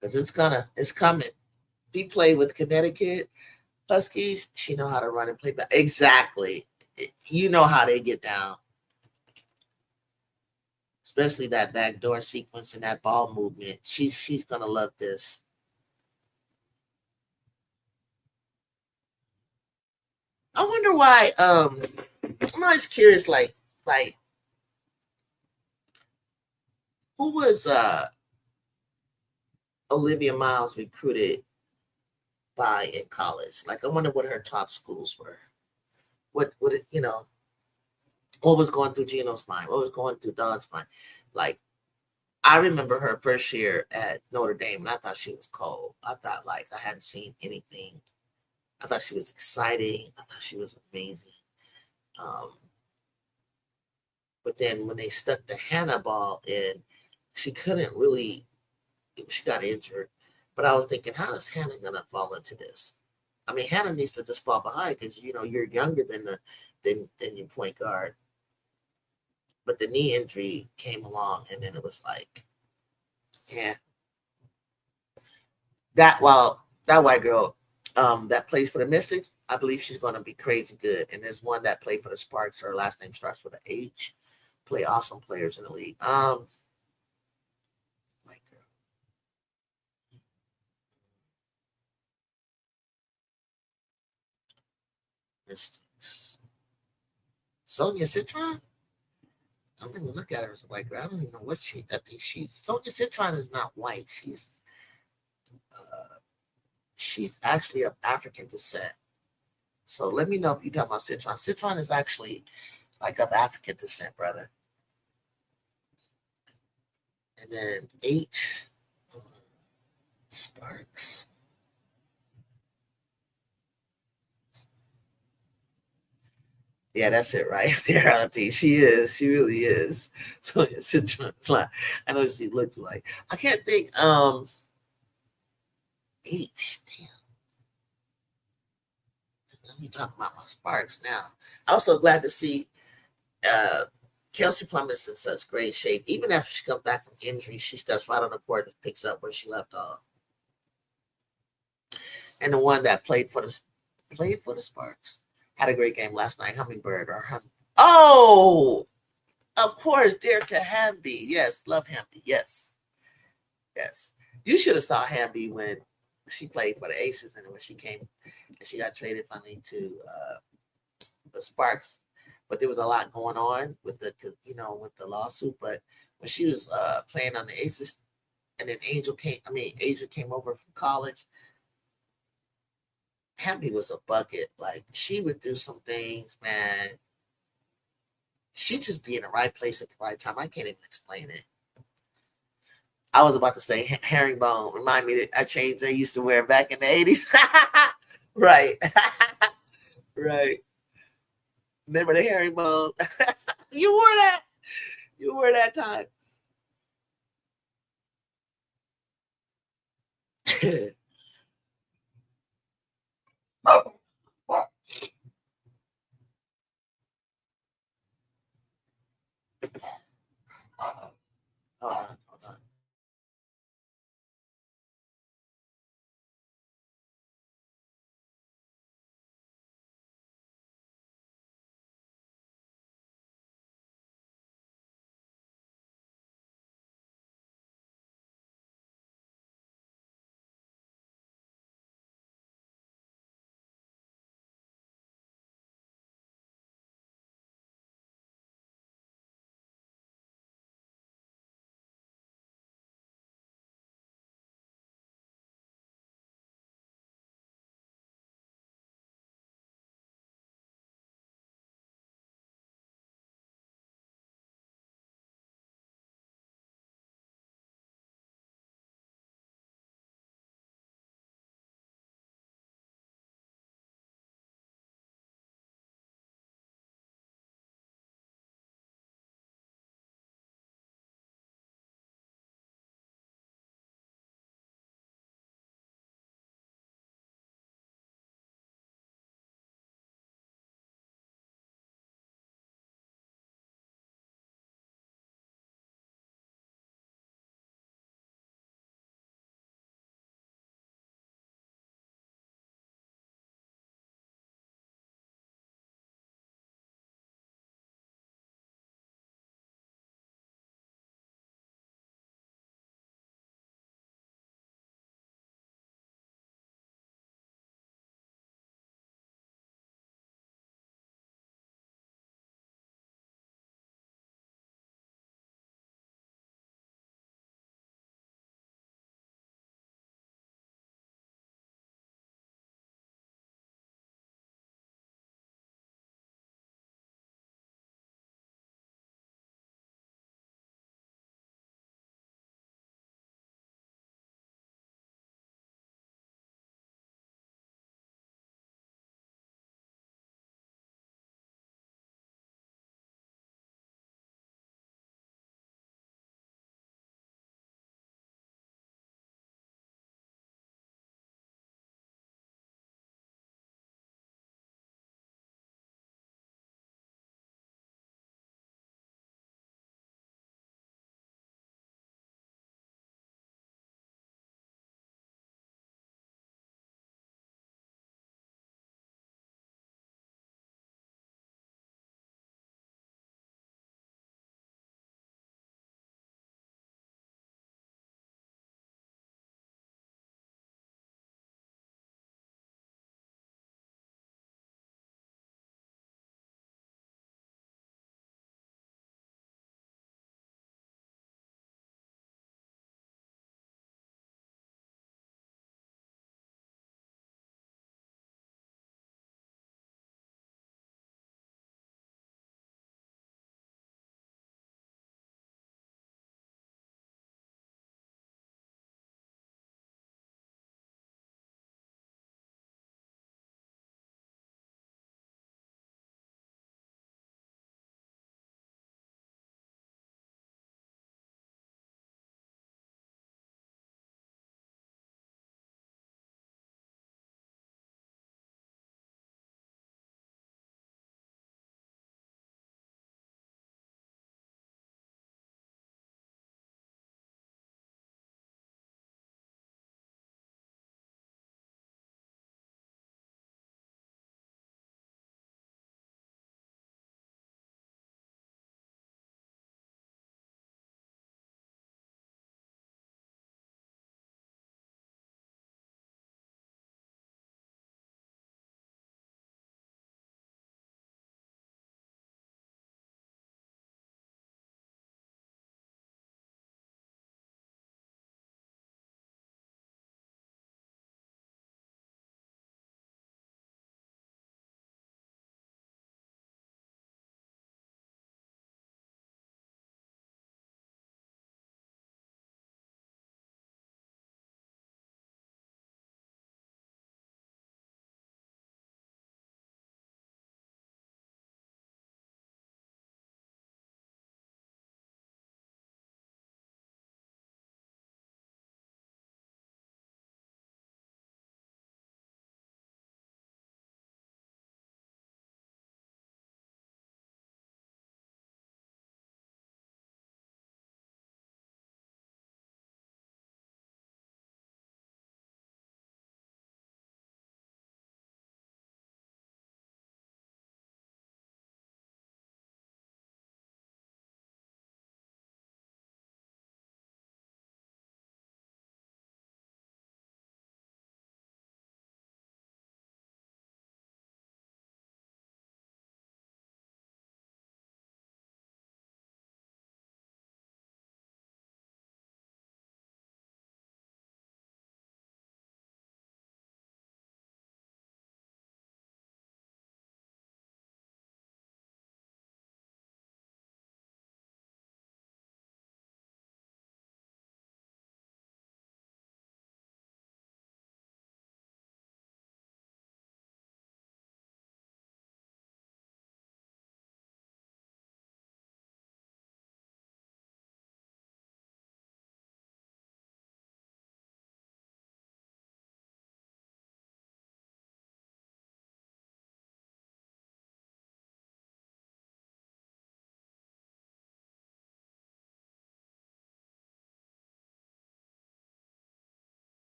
Because it's coming. If he played with Connecticut Huskies, she know how to run and play back. Exactly. You know how they get down. Especially that backdoor sequence and that ball movement. She's gonna love this. I wonder why. I'm always curious. Like who was Olivia Miles recruited by in college? Like, I wonder what her top schools were. What what was going through Gino's mind? What was going through Don's mind? Like, I remember her first year at Notre Dame, and I thought she was cold. I thought like I hadn't seen anything. I thought she was exciting. I thought she was amazing. Um, but then when they stuck the Hannah ball in, she couldn't really. She got injured. But I was thinking, how is Hannah gonna fall into this? I mean, Hannah needs to just fall behind because you're younger than your point guard. But the knee injury came along, and then it was like, yeah, that white girl that plays for the Mystics, I believe she's going to be crazy good. And there's one that played for the Sparks. Her last name starts with an H. Play awesome players in the league. White girl. Mystics. Sonia Citron? I don't even look at her as a white girl. I don't even know what I think Sonia Citron is not white. She's actually of African descent. So let me know if you talk about Citron. Citron is actually like of African descent, brother. And then H, Sparks. Yeah, that's it right there, Auntie. She is. She really is. So Citron's like, I know she looks like. I can't think. H. Damn. Let me talk about my Sparks now. I'm so glad to see Kelsey Plum is in such great shape. Even after she comes back from injury, she steps right on the court and picks up where she left off. And the one that played for the Sparks had a great game last night. Hummingbird or Oh, of course, Derica Hamby. Yes, love Hamby. Yes, yes. You should have saw Hamby when she played for the Aces and when she came and she got traded finally to the Sparks. But there was a lot going on with the lawsuit. But when she was playing on the Aces, and then Angel came over from college. Hamby was a bucket. Like she would do some things, man. She just be in the right place at the right time. I can't even explain it. I was about to say herringbone. Remind me that I changed. I used to wear back in the 80s. Right. Right. Remember the herringbone? You wore that. You wore that time. Oh. Hold on.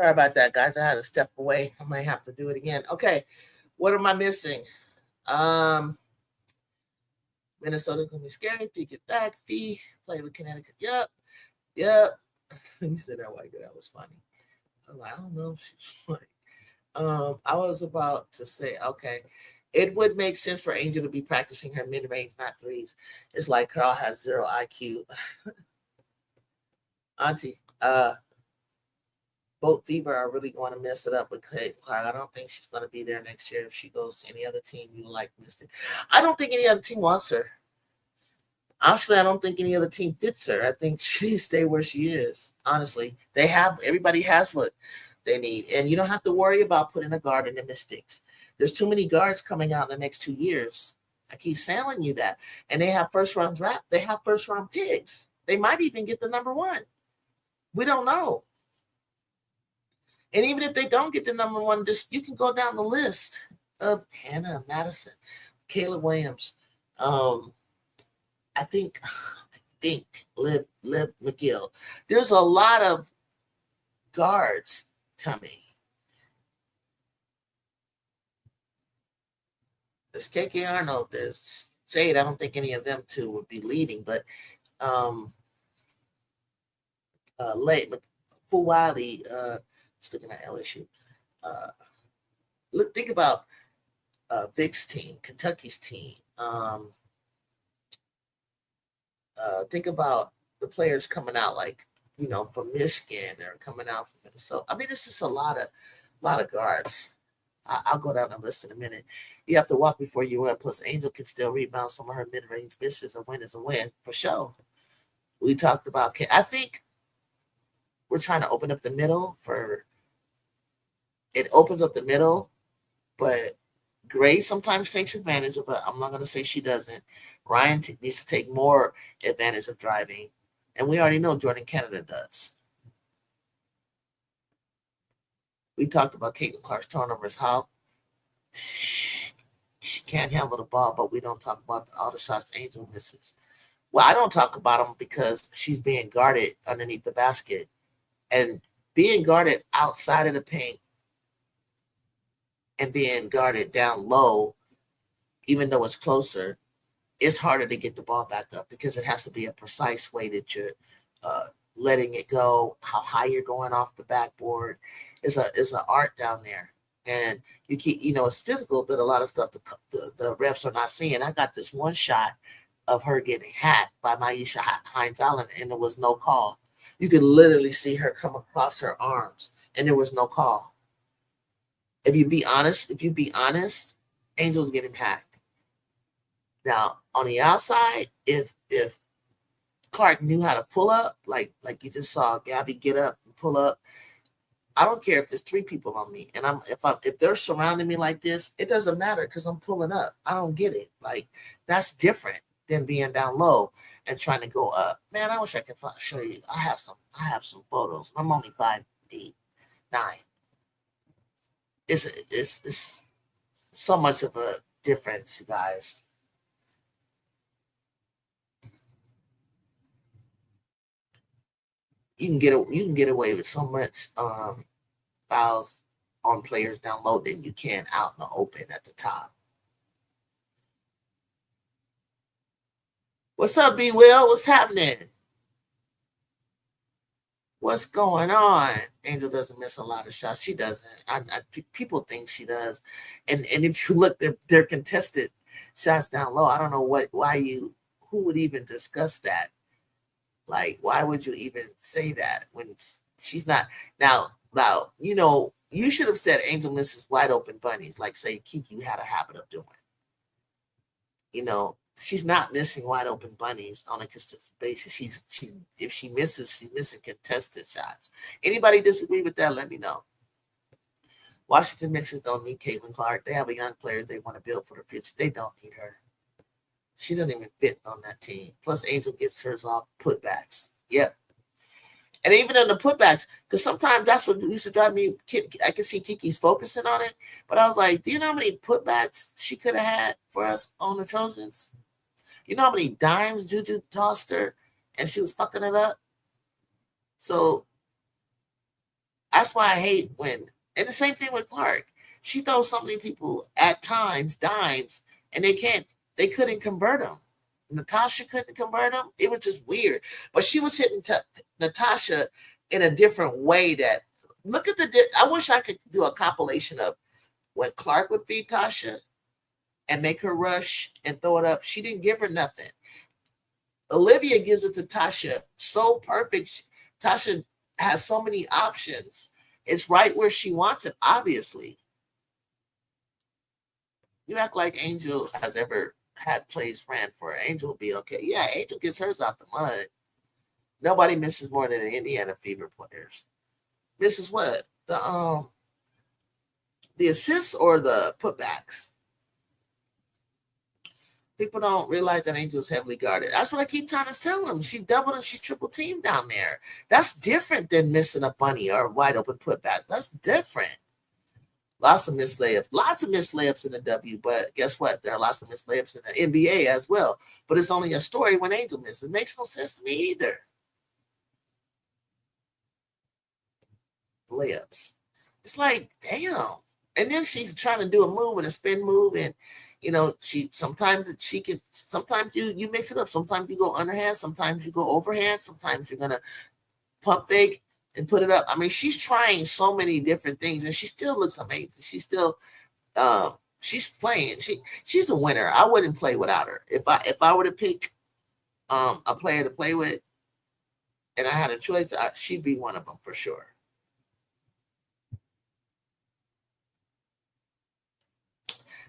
Sorry about that, guys. I had to step away. I might have to do it again. Okay, what am I missing? Minnesota's gonna be scary. Fee get back. Fee play with Connecticut. Yep. You said that white girl. That was funny. I don't know if she's funny. I was about to say, okay, it would make sense for Angel to be practicing her mid-range, not threes. It's like Carl has 0 IQ. Auntie, both Fever are really going to mess it up with Clayton Clark. I don't think she's going to be there next year if she goes to any other team. You like Mystic. I don't think any other team wants her. Honestly, I don't think any other team fits her. I think she needs to stay where she is. Honestly, everybody has what they need, and you don't have to worry about putting a guard in the Mystics. There's too many guards coming out in the next 2 years. I keep telling you that, and they have first-round draft. They have first-round picks. They might even get the number 1. We don't know. And even if they don't get the number 1, you can go down the list of Hannah Madison, Caleb Williams. I think Liv McGill. There's a lot of guards coming. There's KK Arnold. There's Jade. I don't think any of them two would be leading, but Wiley, just looking at LSU. Think about Vic's team, Kentucky's team. Think about the players coming out, like, from Michigan or coming out from Minnesota. I mean, it's just a lot of guards. I'll go down the list in a minute. You have to walk before you run. Plus, Angel can still rebound some of her mid-range misses. A win is a win, for sure. We talked about, I think we're trying to open up the middle it opens up the middle, but Grace sometimes takes advantage of it. I'm not going to say she doesn't. Ryan needs to take more advantage of driving. And we already know Jordan Canada does. We talked about Caitlin Clark's turnovers, how she can't handle the ball, but we don't talk about all the shots Angel misses. Well, I don't talk about them because she's being guarded underneath the basket. And being guarded outside of the paint and being guarded down low, even though it's closer, it's harder to get the ball back up because it has to be a precise way that you're letting it go, how high you're going off the backboard. Is an art down there. And you keep, it's physical, that a lot of stuff the refs are not seeing. I got this one shot of her getting hacked by Maisha Hines-Allen, and there was no call. You could literally see her come across her arms, and there was no call. If you be honest, Angel's getting hacked. Now, on the outside, if Clark knew how to pull up, like you just saw Gabby get up and pull up, I don't care if there's 3 people on me, and if they're surrounding me like this, it doesn't matter because I'm pulling up. I don't get it. Like, that's different than being down low and trying to go up. Man, I wish I could show you. I have some photos. I'm only 5'8", 9. It's so much of a difference, you guys. You can get away with so much fouls on players down low than you can out in the open at the top. What's up, B Will? What's happening? What's going on? Angel doesn't miss a lot of shots. She doesn't. People think she does, and if you look, they're contested shots down low. I don't know who would even discuss that. Like, why would you even say that when she's not? Now, you should have said Angel misses wide open bunnies, like, say, Kiki had a habit of doing. She's not missing wide open bunnies on a consistent basis. If she misses, she's missing contested shots. Anybody disagree with that? Let me know. Washington Mystics don't need Caitlin Clark. They have a young player they want to build for the future. They don't need her. She doesn't even fit on that team. Plus, Angel gets hers off putbacks. Yep. And even in the putbacks, because sometimes that's what used to drive me. I can see Kiki's focusing on it, but I was like, do you know how many putbacks she could have had for us on the Trojans? You know how many dimes Juju tossed her and she was fucking it up? So That's why I hate when, and the same thing with Clark. She throws so many people at times dimes, and they couldn't convert them. Natasha couldn't convert them. It was just weird. But she was hitting Natasha in a different way. That look at I wish I could do a compilation of when Clark would feed Tasha and make her rush and throw it up. She didn't give her nothing. Olivia gives it to Tasha so perfect. Tasha has so many options. It's right where she wants it, obviously. You act like Angel has ever had plays ran for her. Angel will be okay. Yeah, Angel gets hers out the mud. Nobody misses more than the Indiana Fever players. Misses what? The assists or the putbacks? People don't realize that Angel's heavily guarded. That's what I keep trying to tell them. She doubled and she triple teamed down there. That's different than missing a bunny or a wide open putback. That's different. Lots of missed layups in the W, but guess what? There are lots of missed layups in the NBA as well. But it's only a story when Angel misses. It makes no sense to me either. Layups. It's like, damn. And then she's trying to do a move and a spin move, and sometimes you mix it up. Sometimes you go underhand, sometimes you go overhand, sometimes you're gonna pump fake and put it up. I mean, she's trying so many different things, and she still looks amazing. She's playing. She's a winner. I wouldn't play without her. If I were to pick a player to play with, and I had a choice, she'd be one of them for sure.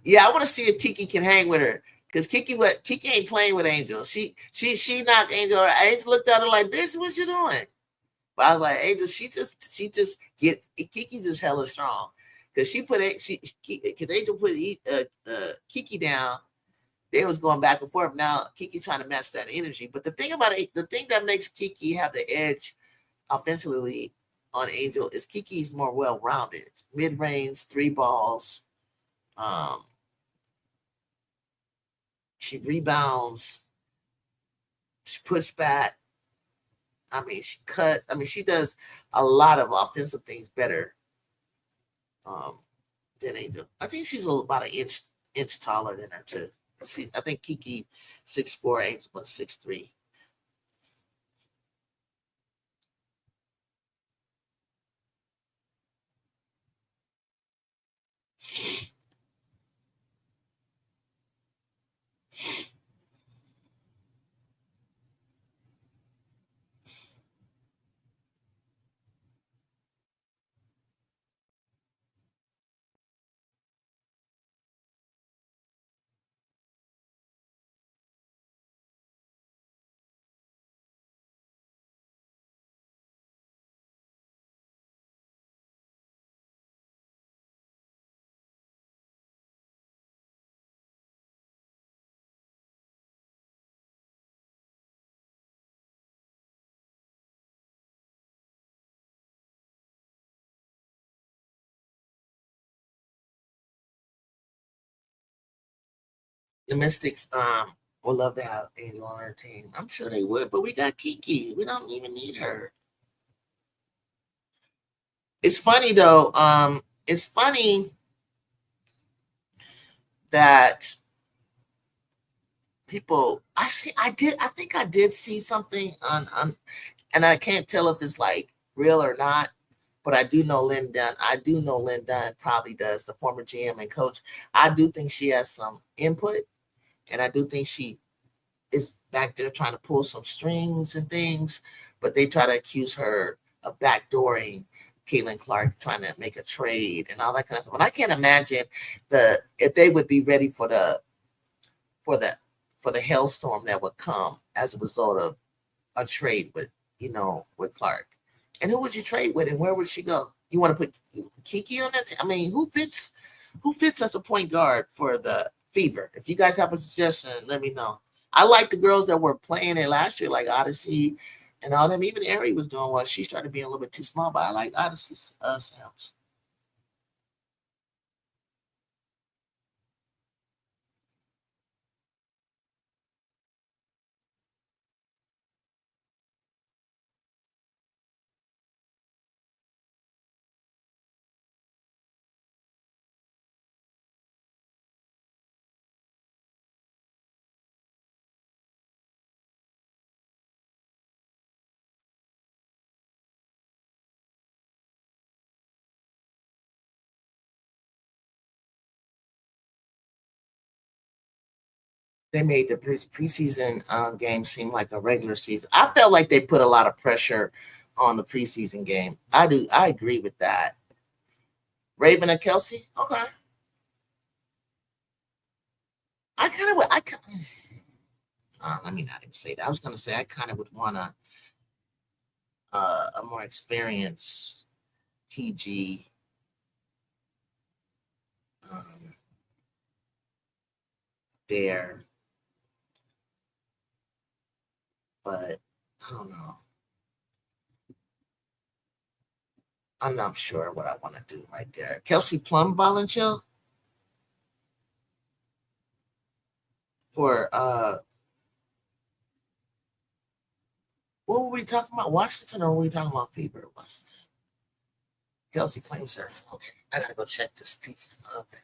Yeah, I want to see if Kiki can hang with her. Because Kiki ain't playing with Angel. She knocked Angel. Angel looked at her like, bitch, what you doing? But I was like, Angel, she just Kiki's just hella strong. Because because Angel put Kiki down. They was going back and forth. Now Kiki's trying to match that energy. But the thing that makes Kiki have the edge offensively on Angel is Kiki's more well-rounded. Mid-range, 3 balls. She rebounds. She puts back. I mean, she cuts. I mean, she does a lot of offensive things better than Angel. I think she's about an inch taller than her too. I think Kiki 6'4", Angel was 6'3". The Mystics would love to have Angel on our team. I'm sure they would, but we got Kiki. We don't even need her. It's funny though. It's funny that people I think I did see something on and I can't tell if it's like real or not, but I do know Lynn Dunn. I do know Lynn Dunn probably does, the former GM and coach. I do think she has some input, and I do think she is back there trying to pull some strings and things, but they try to accuse her of backdooring Caitlin Clark, trying to make a trade and all that kind of stuff. And I can't imagine if they would be ready for the for the for the hailstorm that would come as a result of a trade with Clark. And who would you trade with, and where would she go? You want to put Kiki on that? I mean, who fits as a point guard for the Fever? If you guys have a suggestion, let me know. I like the girls that were playing it last year, like Odyssey and all them. Even Ari was doing well. She started being a little bit too small, but I like Odyssey Sams. they made the preseason game seem like a regular season. I felt like they put a lot of pressure on the preseason game. I do. I agree with that. Raven and Kelsey. Okay. I kind of would. Let me not even say that. I was going to say I kind of would want a more experienced PG there, but I don't know. I'm not sure what I want to do right there. Kelsey Plum volunteer for what were we talking about? Washington, or were we talking about Fever Washington? Kelsey claims her. Okay, I gotta go check this pizza in the oven.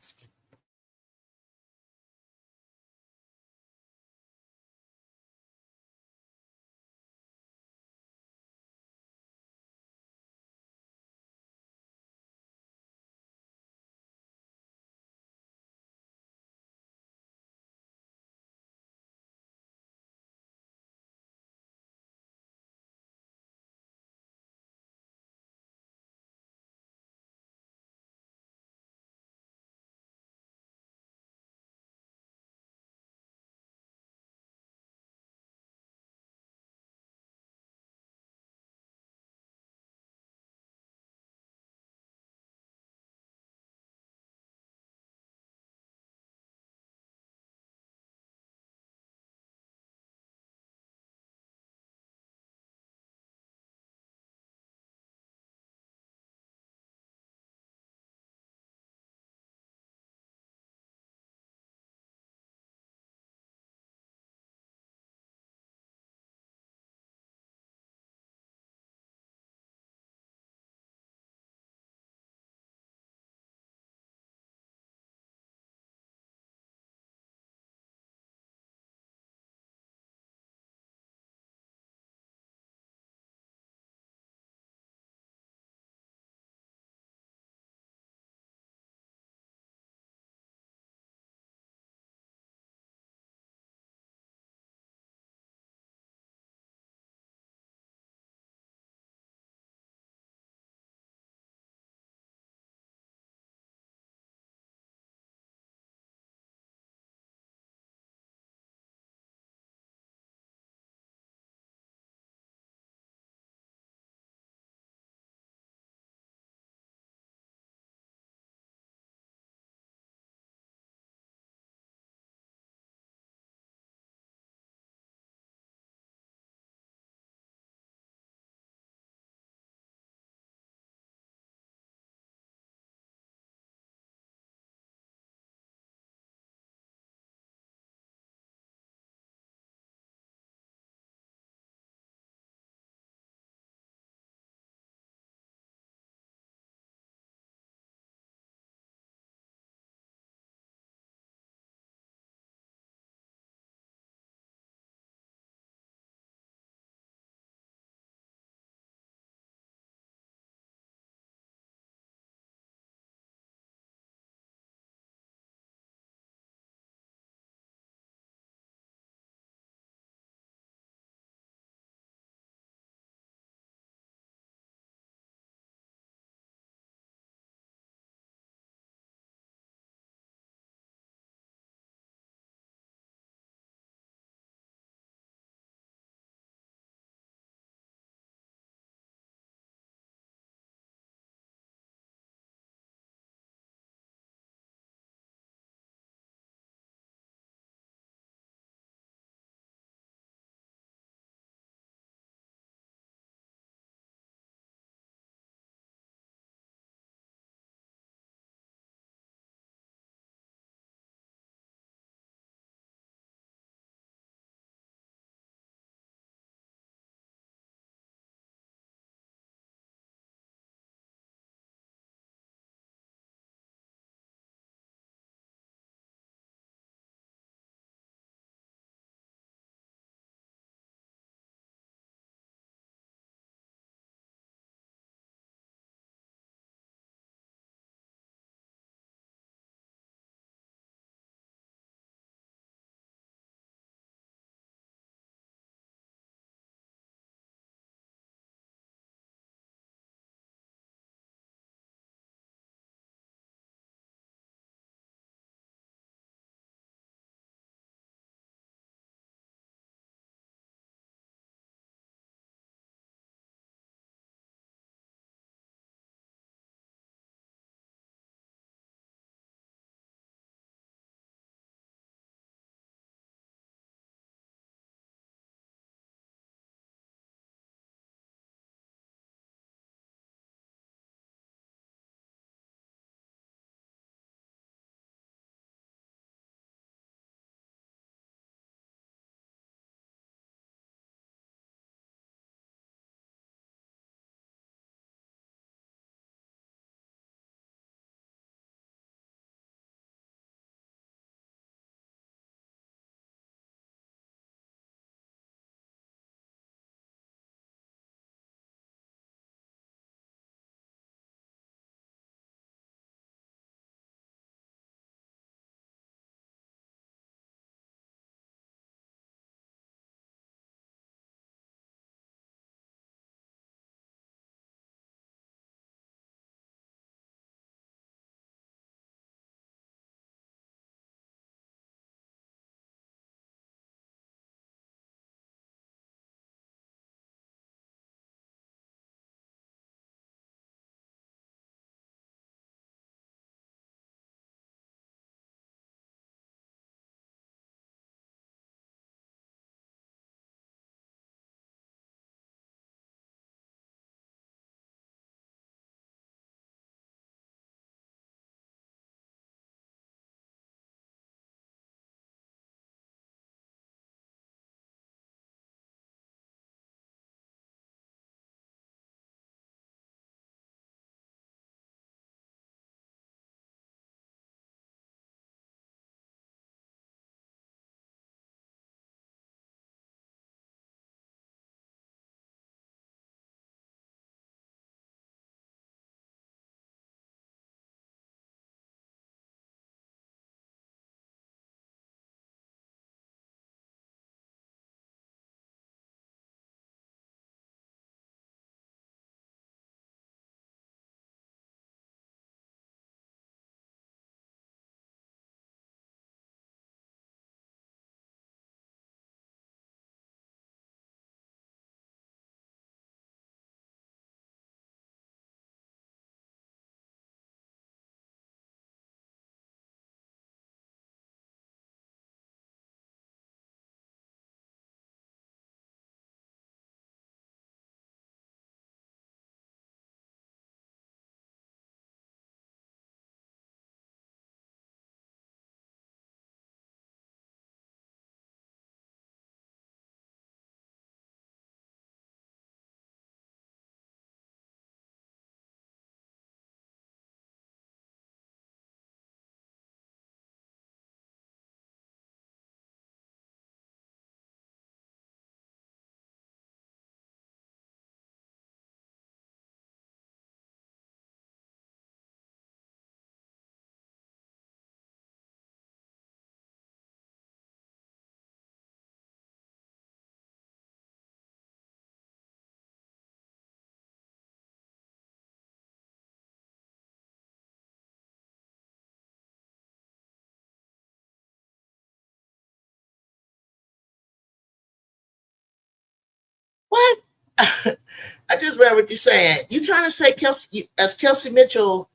What? I just read what you're saying. You trying to say Kelsey Mitchell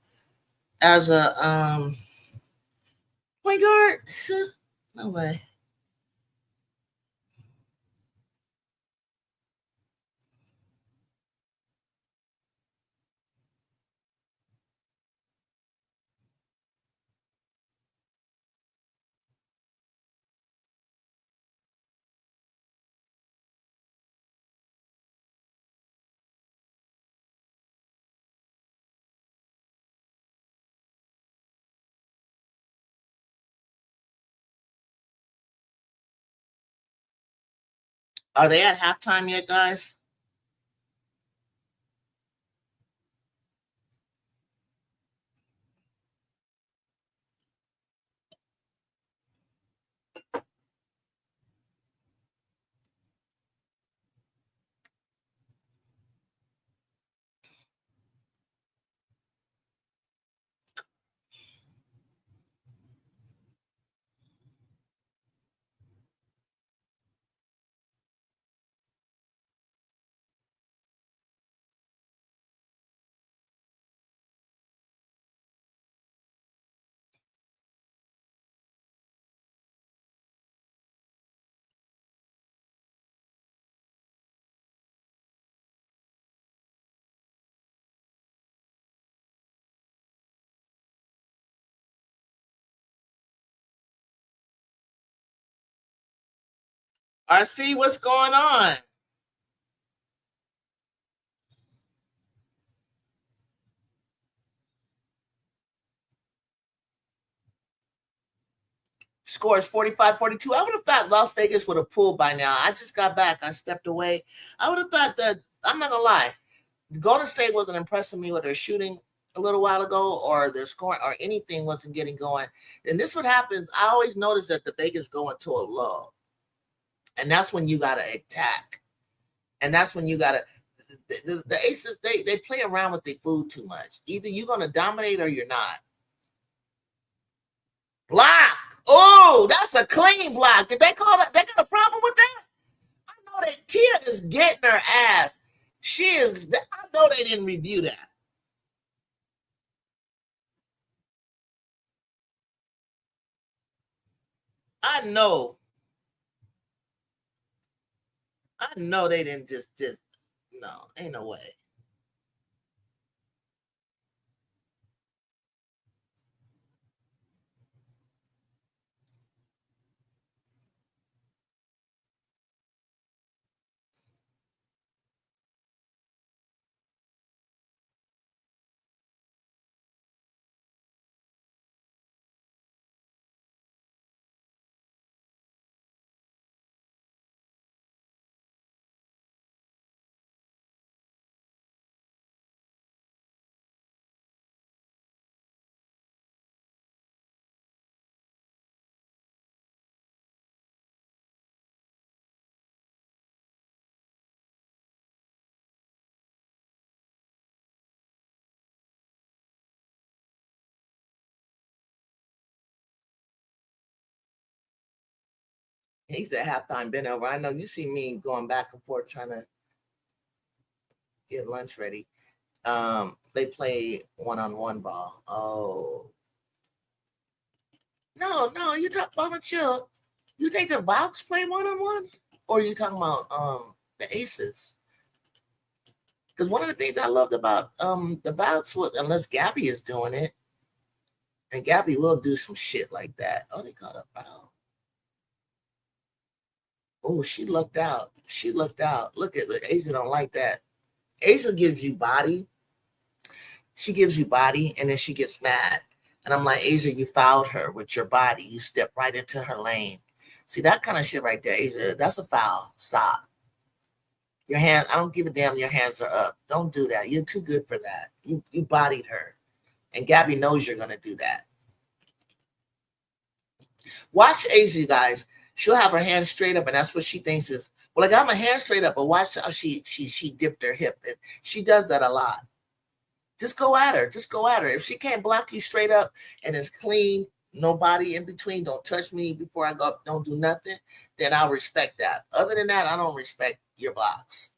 as a point guard? No way. Are they at halftime yet, guys? RC, what's going on? Scores 45-42. I would have thought Las Vegas would have pulled by now. I just got back. I stepped away. I would have thought that, I'm not going to lie, Golden State wasn't impressing me with their shooting a little while ago, or their scoring, or anything wasn't getting going. And this what happens. I always notice that the Vegas go into a lull. And that's when you got to attack. And that's when you got to, the Aces, they play around with their food too much. Either you're going to dominate or you're not. Block. Oh, that's a clean block. Did they call that? They got a problem with that? I know that Kia is getting her ass. She is. I know they didn't review that. I know. I know they didn't just. No, ain't no way. He said halftime been over. I know you see me going back and forth trying to get lunch ready. They play one-on-one ball. Oh no, you talk about chill. You think the Valks play one-on-one, or are you talking about the Aces? Because one of the things I loved about the Valks was, unless Gabby is doing it, and Gabby will do some shit like that. Oh, they caught a foul. Oh, she looked out. She looked out. Look at the Asia don't like that. Asia gives you body. She gives you body, and then she gets mad. And I'm like, Asia, you fouled her with your body. You stepped right into her lane. See that kind of shit right there, Asia. That's a foul. Stop. Your hands. I don't give a damn. Your hands are up. Don't do that. You're too good for that. You bodied her, and Gabby knows you're gonna do that. Watch Asia, guys. She'll have her hands straight up, and that's what she thinks is. Well, I got my hands straight up, but watch how she dipped her hip. And she does that a lot. Just go at her. Just go at her. If she can't block you straight up and it's clean, nobody in between, don't touch me before I go up, don't do nothing, then I'll respect that. Other than that, I don't respect your blocks.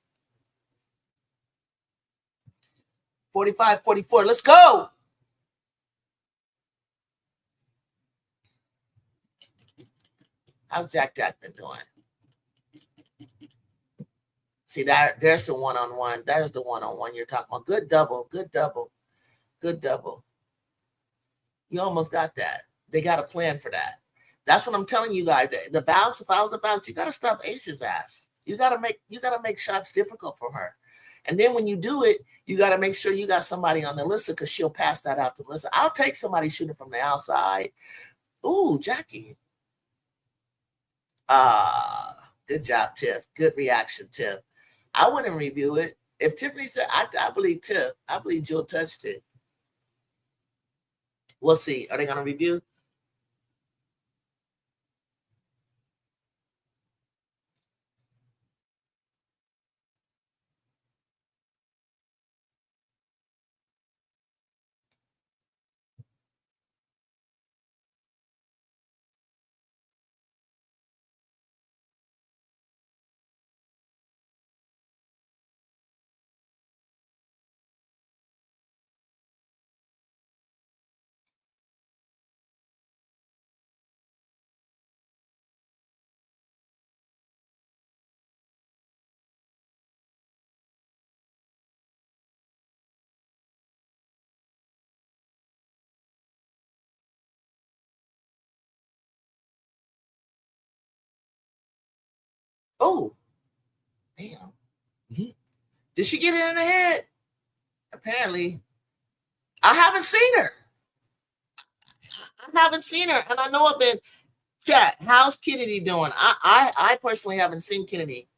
45, 44. Let's go. How's Jack been doing? See, there's the one-on-one. There's the one-on-one you're talking about. Good double. Good double. Good double. You almost got that. They got a plan for that. That's what I'm telling you guys. The bounce, if I was the bounce, you got to stop Ace's ass. You got to make shots difficult for her. And then when you do it, you got to make sure you got somebody on the list because she'll pass that out to Melissa. I'll take somebody shooting from the outside. Ooh, Jackie. Good job, Tiff. Good reaction, Tiff. I wouldn't review it. If Tiffany said, I believe Tiff. I believe Jill touched it. We'll see. Are they going to review? Oh, damn. Did she get it in the head? Apparently. I haven't seen her. And I know I've been chat. How's Kennedy doing? I personally haven't seen Kennedy.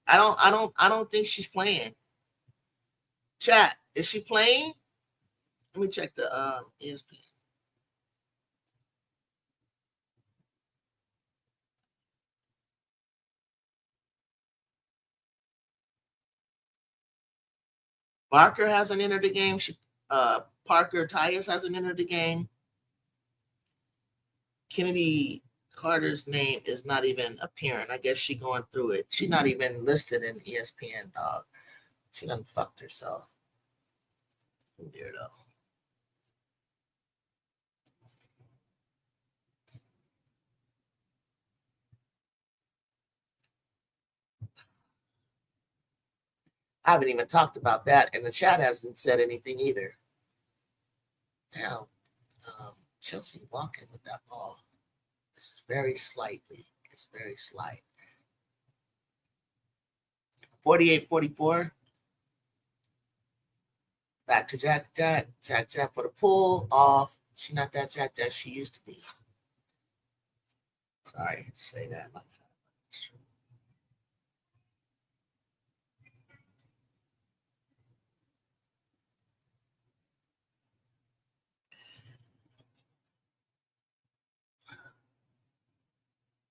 I don't think she's playing. Chat, is she playing? Let me check the ESPN. Barker hasn't entered the game. Parker Tyus hasn't entered the game. Kennedy Carter's name is not even appearing. I guess she going through it. She's not even listed in ESPN, dog. She done fucked herself. Weirdo. I haven't even talked about that, and the chat hasn't said anything either. Now, Chelsea walking with that ball. This is very slightly. It's very slight. 48-44. Back to Jack for the pull off. She's not that Jack she used to be. Sorry to say that like that. It's true.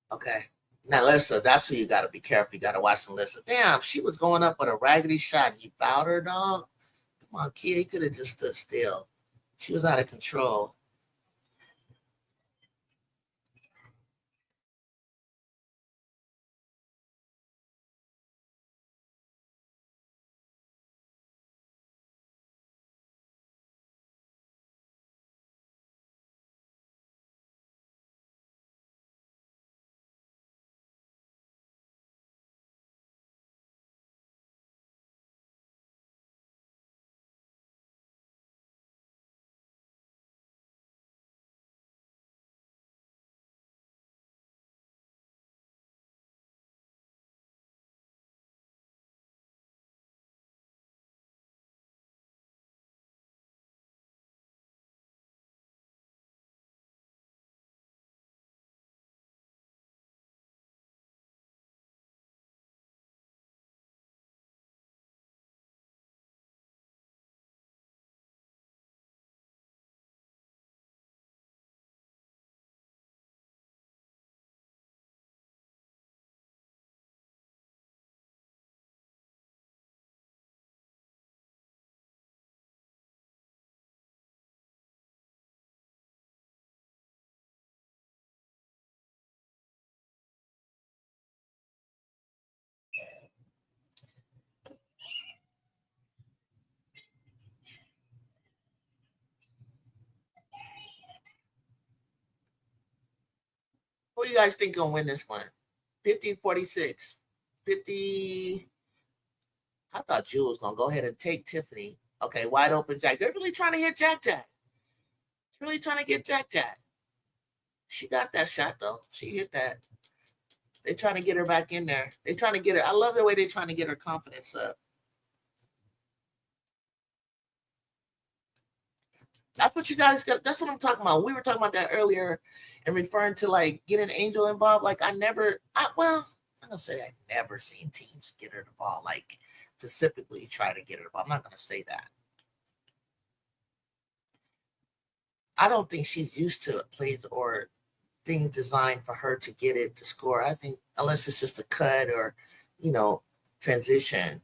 Okay. Now, Alyssa, that's who you got to be careful. You got to watch Alyssa. Damn, she was going up with a raggedy shot and you fouled her, dog. Come on, kid. You could have just stood still. She was out of control. Who you guys think gonna win this one? 50-46. 50. I thought Jewel was gonna go ahead and take Tiffany. Okay, wide open Jack. They're really trying to hit Jack Jack. Really trying to get Jack Jack. She got that shot though. She hit that. They're trying to get her back in there. They're trying to get her. I love the way they're trying to get her confidence up. That's what you guys got. That's what I'm talking about. We were talking about that earlier and referring to like getting Angel involved. Like I'm gonna say I never seen teams get her the ball, like specifically try to get her the ball. I'm not gonna say that. I don't think she's used to plays or things designed for her to get it to score. I think unless it's just a cut or, transition,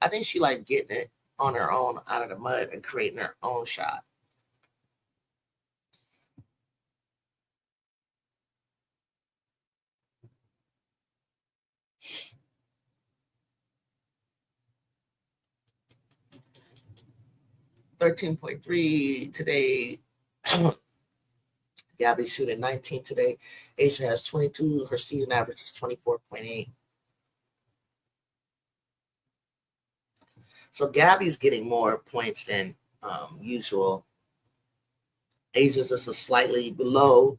I think she like getting it on her own out of the mud and creating her own shot. $13.3 today. Gabby's shooting 19 today. Asia has 22. Her season average is 24.8. So Gabby's getting more points than usual. Asia's just a slightly below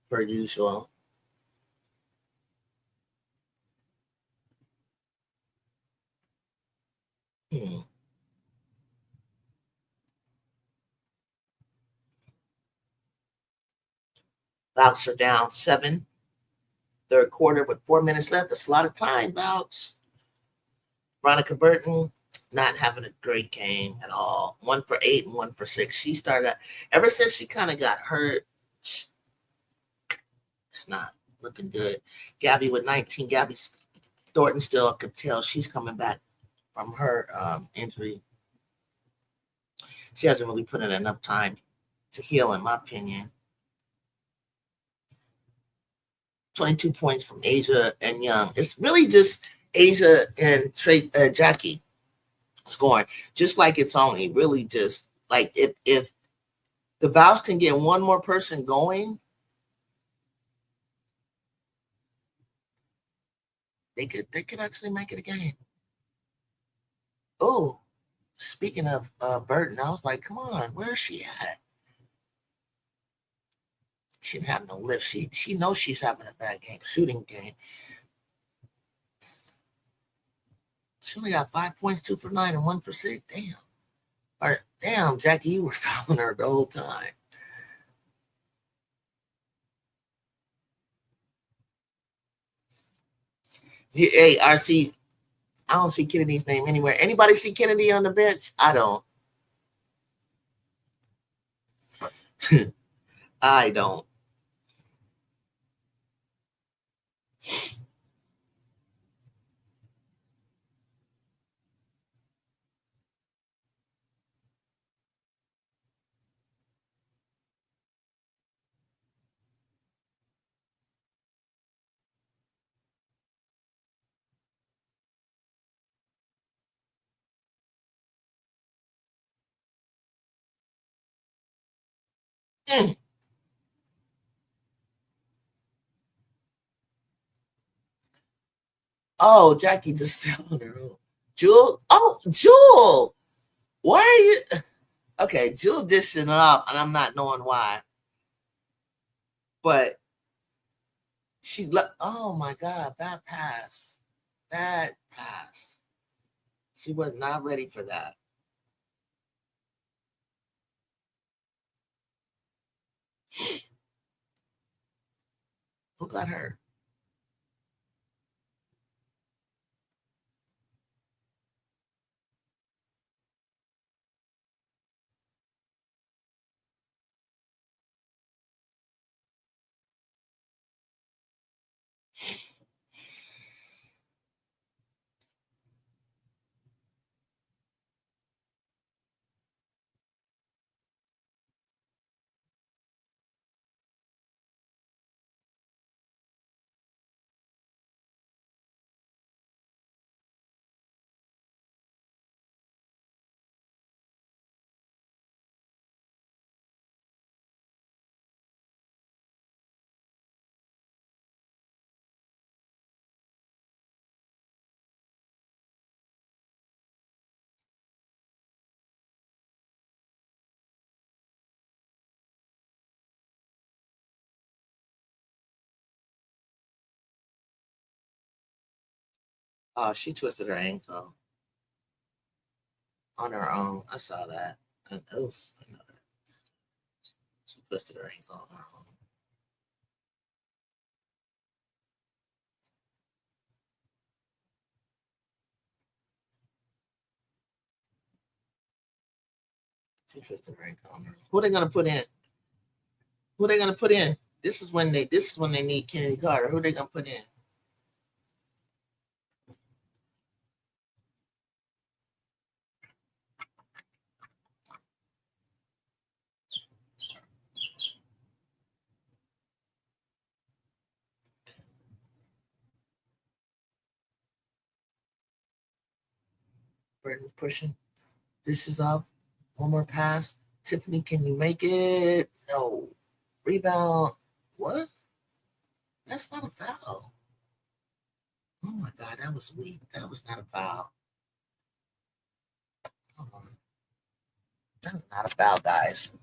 per usual. Valks are down 7. Third quarter with 4 minutes left. That's a lot of time, Valks. Veronica Burton not having a great game at all. 1 for 8 and 1 for 6. She started ever since she kind of got hurt. It's not looking good. Gabby with 19. Gabby Thornton still could tell she's coming back from her injury. She hasn't really put in enough time to heal, in my opinion. 22 points from Asia and Young. It's really just Asia and Jackie scoring, just like it's only really just like if the Vows can get one more person going, they could actually make it a game. Oh, speaking of Burton, I was like, come on, where is she at? She didn't have no lift. She knows she's having a bad game, shooting game. She only got 5 points, 2 for 9 and 1 for 6. Damn. Or damn, Jackie, you were fouling her the whole time. Hey, RC, I don't see Kennedy's name anywhere. Anybody see Kennedy on the bench? I don't. I don't. Mm. Oh, Jackie just fell on her own. Jewel? Oh, Jewel! Why are you? Okay, Jewel dishing it off, and I'm not knowing why. But she's oh my God, bad pass. Bad pass. She was not ready for that. Who got her? Oh, she twisted her ankle on her own. I saw that. And oof, I know that. She twisted her ankle on her own. She twisted her ankle on her own. Who are they gonna put in? Who are they gonna put in? This is when they need Kenny Carter. Who are they gonna put in? Burton's pushing. This is off. One more pass. Tiffany, can you make it? No. Rebound. What? That's not a foul. Oh my God, that was weak. That was not a foul. Hold on. That is not a foul, guys.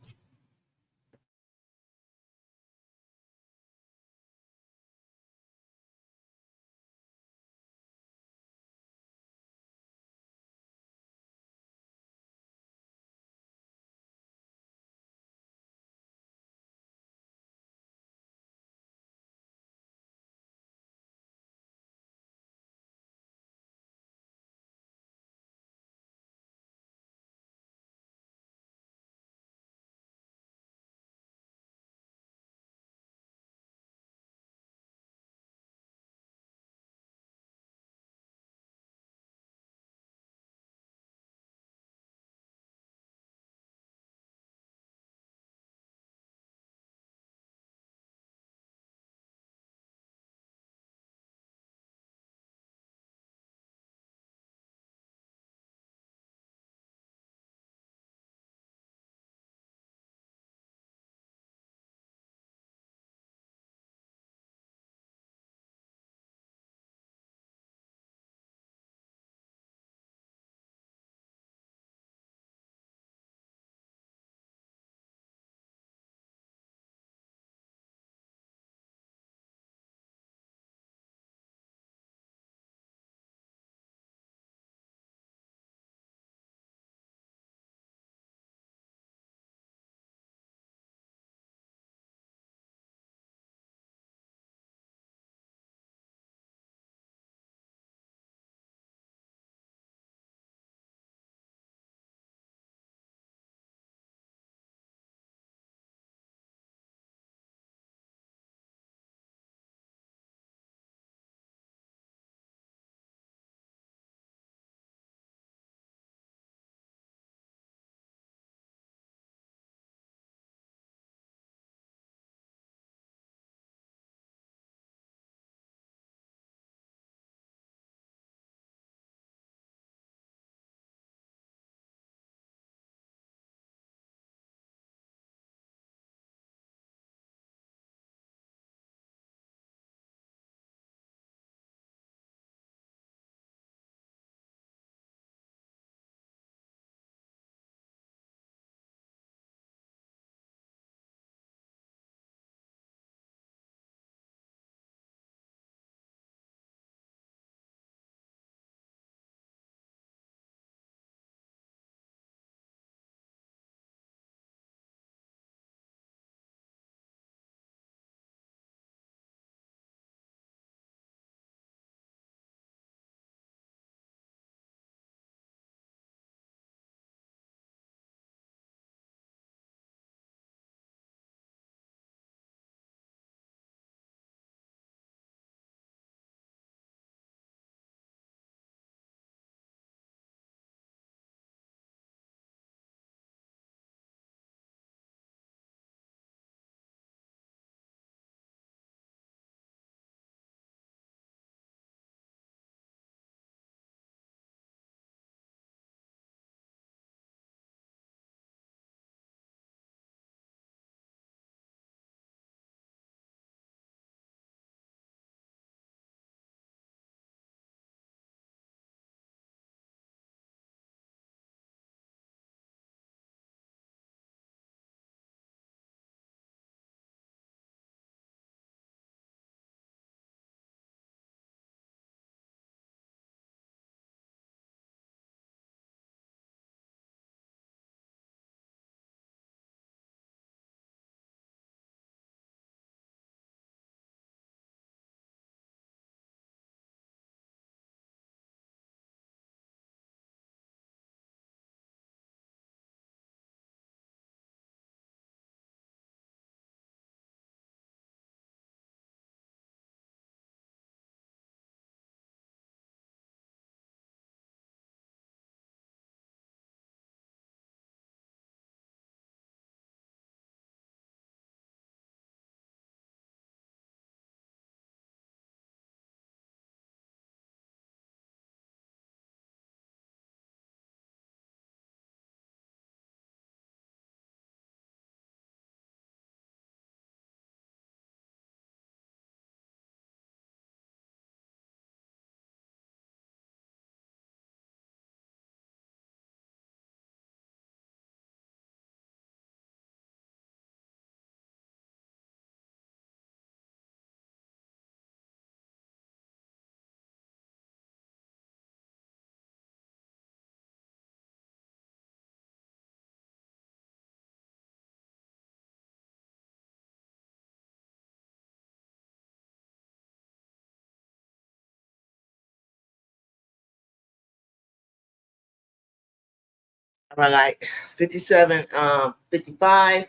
All right, 55.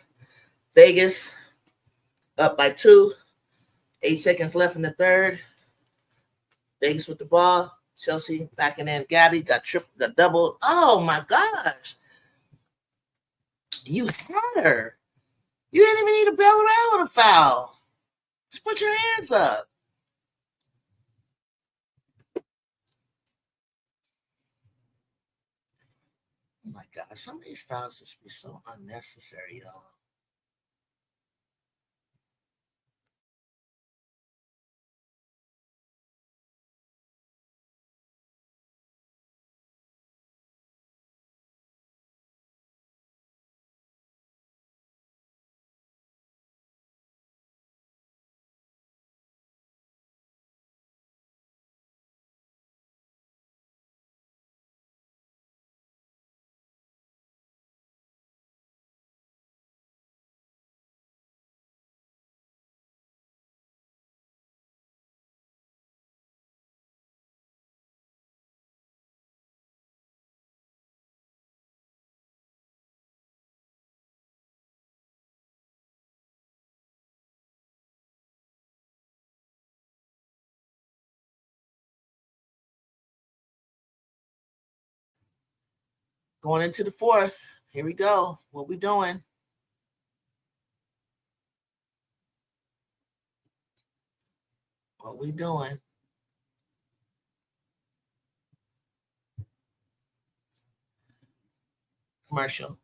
Vegas up by 2. 8 seconds left in the third. Vegas with the ball. Chelsea backing in. Gabby got double. Oh my gosh. You had her. You didn't even need to bail around with a foul. Just put your hands up. Oh my gosh, some of these fouls just be so unnecessary, y'all. Going into the fourth. Here we go. What we doing? What we doing? Commercial.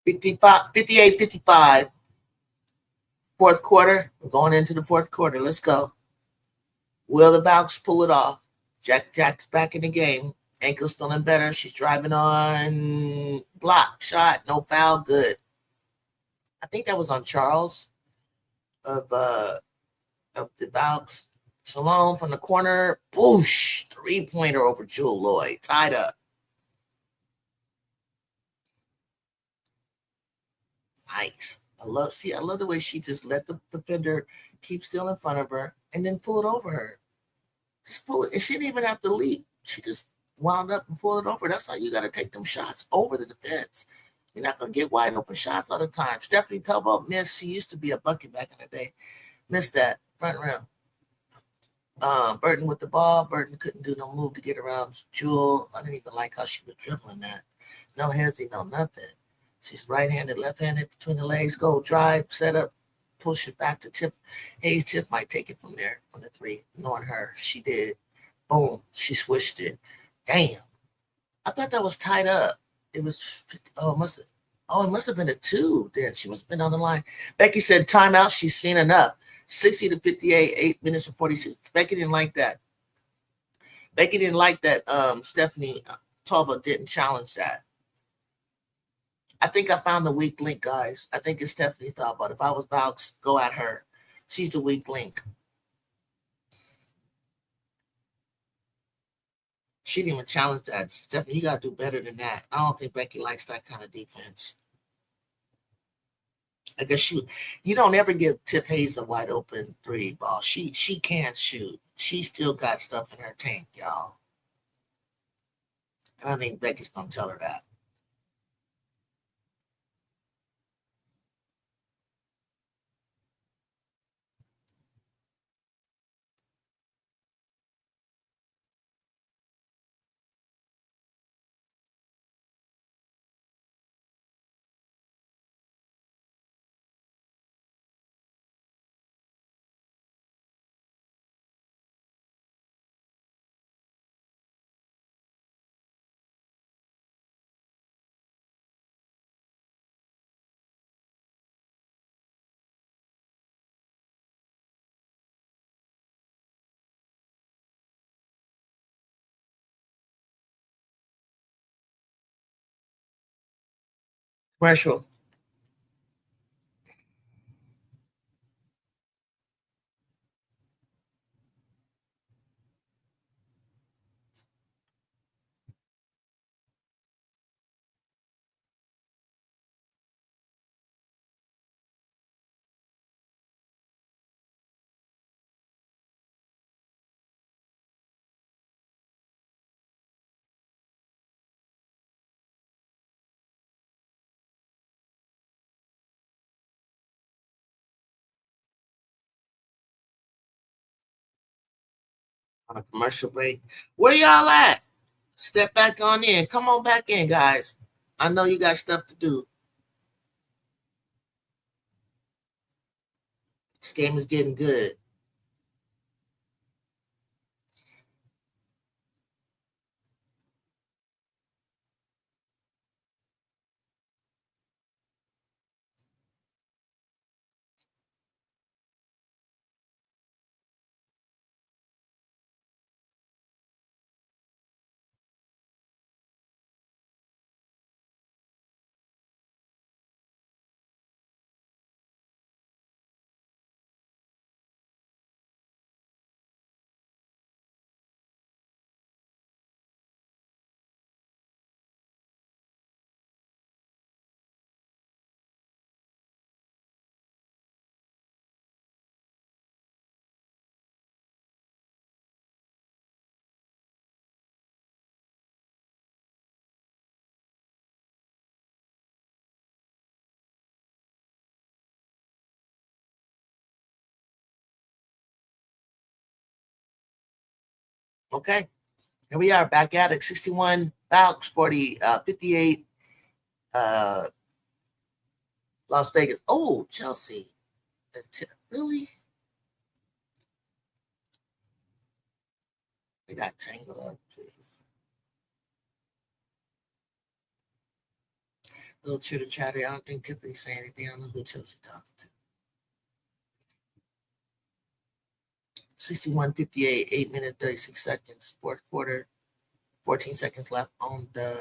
$58.55. Fourth quarter, we're going into the fourth quarter. Let's go. Will the Valks pull it off? Jack's back in the game. Ankle's feeling better. She's driving on block, shot, no foul, good. I think that was on Charles of the Valks. Salone from the corner, boosh, 3-pointer over Jewel Lloyd, tied up. Nice. I love the way she just let the defender keep still in front of her and then pull it over her. Just pull it. And she didn't even have to leap. She just wound up and pulled it over. That's how you got to take them shots over the defense. You're not going to get wide open shots all the time. Stephanie Tubbo missed. She used to be a bucket back in the day. Missed that front rim. Burton with the ball. Burton couldn't do no move to get around Jewel. I didn't even like how she was dribbling that. No hezzy, no nothing. She's right-handed, left-handed, between the legs, go, drive, set up, push it back to Tip. Hayes Tip might take it from there, from the three, knowing her. She did. Boom. She switched it. Damn. I thought that was tied up. It was 50. It must have been a 2 then. She must have been on the line. Becky said timeout. She's seen enough. 60 to 58, 8 minutes and 46. Becky didn't like that. Stephanie Tauber didn't challenge that. I think I found the weak link, guys. I think it's Stephanie Tauber. If I was Valks, go at her. She's the weak link. She didn't even challenge that. Stephanie, you got to do better than that. I don't think Becky likes that kind of defense. I guess you don't ever give Tiff Hayes a wide open 3 ball. She can't shoot. She still got stuff in her tank, y'all. And I think Becky's going to tell her that. Commercial. On a commercial break. Where y'all at? Step back on in. Come on back in, guys. I know you got stuff to do. This game is getting good. Okay. Here we are back at it. 61 Valks, 58 Las Vegas. Oh, Chelsea. Really? They got tangled up. Please. Little chitter chatter. I don't think Tiffany's saying anything. I don't know who Chelsea talking to. 61-58, 8 minutes, 36 seconds, fourth quarter, 14 seconds left on the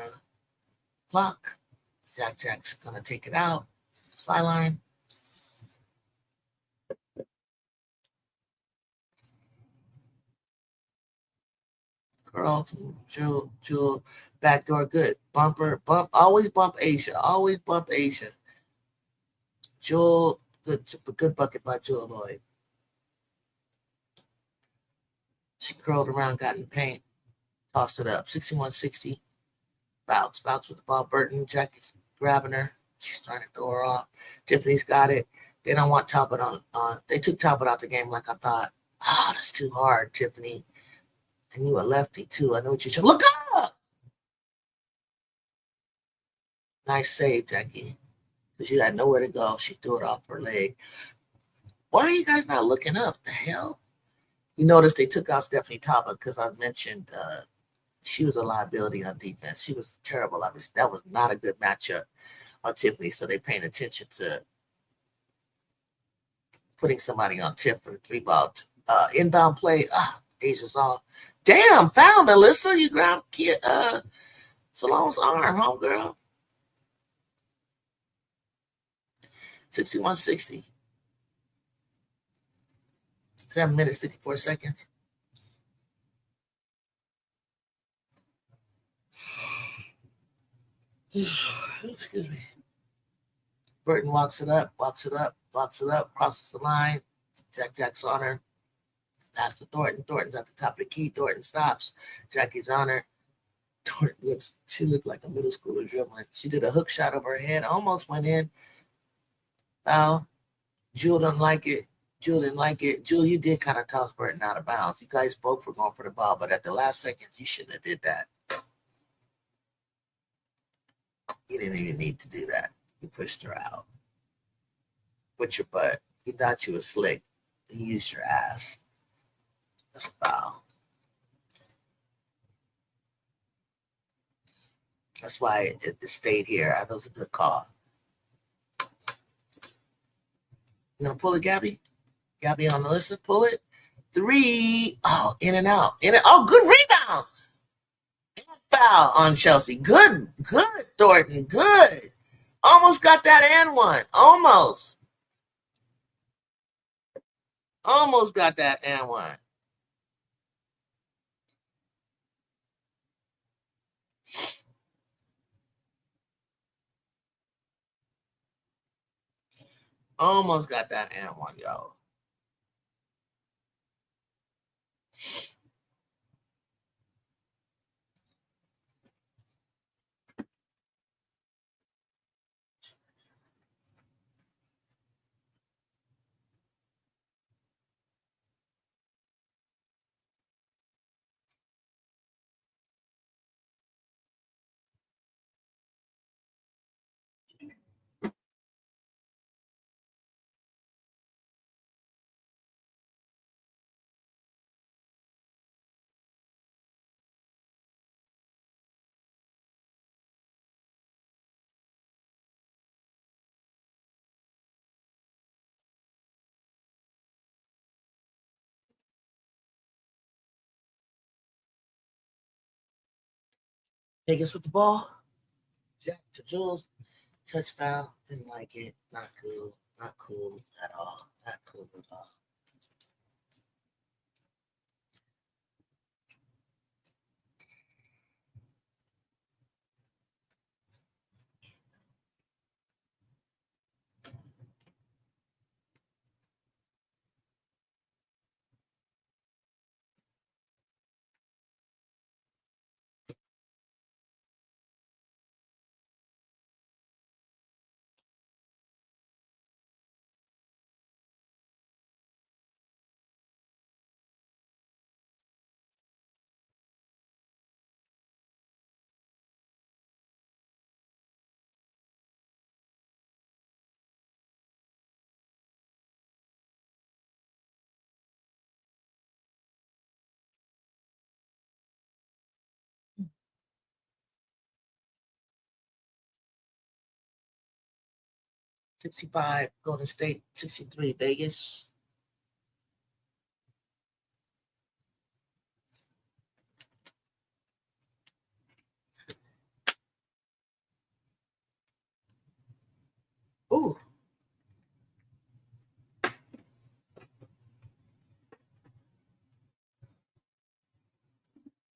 clock. Jack's going to take it out, sideline. Curl from Jewel, backdoor, good. Bumper, bump, always bump Asia, always bump Asia. Jewel, good bucket by Jewel Lloyd. She curled around, got in the paint, tossed it up. 61-60. Bounce with the ball. Burton, Jackie's grabbing her. She's trying to throw her off. Tiffany's got it. They don't want Talbot on. They took Talbot out the game like I thought. Oh, that's too hard, Tiffany. And you a lefty too. I know what you should look up. Nice save, Jackie. Because you had nowhere to go. She threw it off her leg. Why are you guys not looking up? The hell? You notice they took out Stephanie Talbot because I mentioned she was a liability on defense. She was terrible. That was not a good matchup on Tiffany. So they paying attention to putting somebody on tip for the 3-ball inbound play. Asia's off. Damn, found Alyssa. You grabbed Salone's arm, homegirl. 61-60. 7 minutes, 54 seconds. Excuse me. Burton walks it up, crosses the line. Jack's on her. Pass to Thornton. Thornton's at the top of the key. Thornton stops. Jackie's on her. Thornton she looked like a middle schooler dribbling. She did a hook shot over her head, almost went in. Foul. Jewel didn't like it. Jewel, you did kind of toss Burton out of bounds. You guys both were going for the ball, but at the last seconds, you shouldn't have did that. You didn't even need to do that. You pushed her out with your butt. You thought you was slick. You used your ass. That's a foul. That's why it stayed here. That was a good call. You gonna pull it, Gabby? Gabby on the list. Pull it. 3. Oh, in and out. Oh, good rebound. Foul on Chelsea. Good, Thornton. Good. Almost got that and one. Almost got that and one. Almost got that and one, yo. Vegas with the ball. Jack to Jules. Touch foul. Didn't like it. Not cool. Not cool at all. Not cool at all. $65 Golden State, 63 Vegas.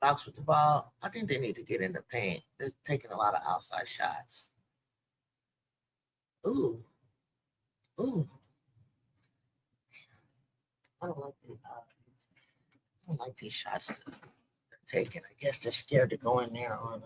Box with the ball. I think they need to get in the paint. They're taking a lot of outside shots. Ooh. Ooh. I don't like these shots they're taking. I guess they're scared to go in there on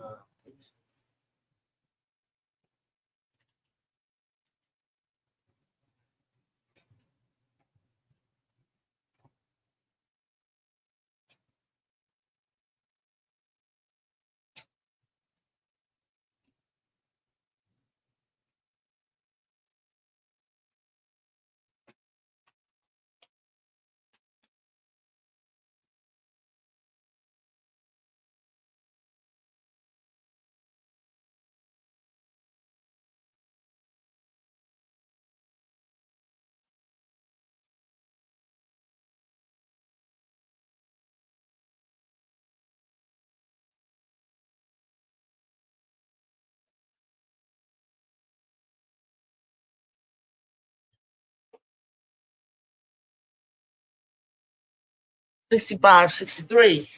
65-63.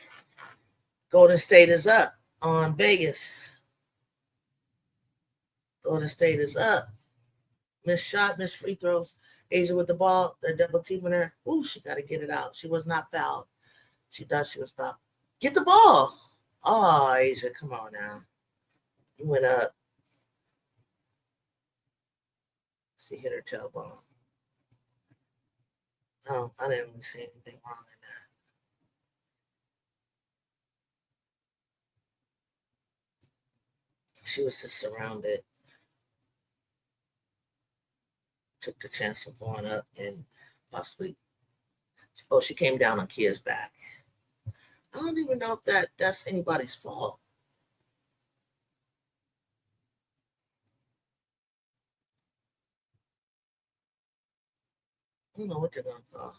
Golden State is up on Vegas. Golden State is up. Miss shot, miss free throws. Asia with the ball. They're double teaming her. Ooh, she got to get it out. She was not fouled. She thought she was fouled. Get the ball. Oh, Asia, come on now. You went up. She hit her tailbone. Oh, I didn't really see anything wrong in that. She was just surrounded. Took the chance of going up and possibly. Oh, she came down on Kia's back. I don't even know if that's anybody's fault. I don't know what they're going to call.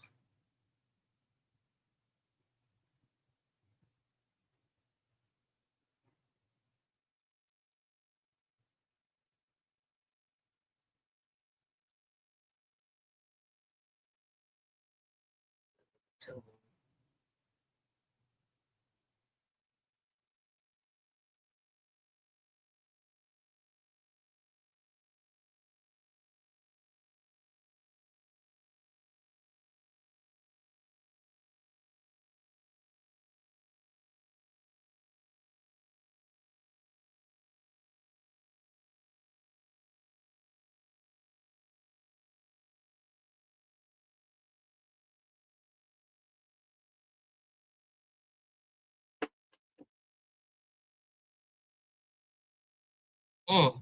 Mm,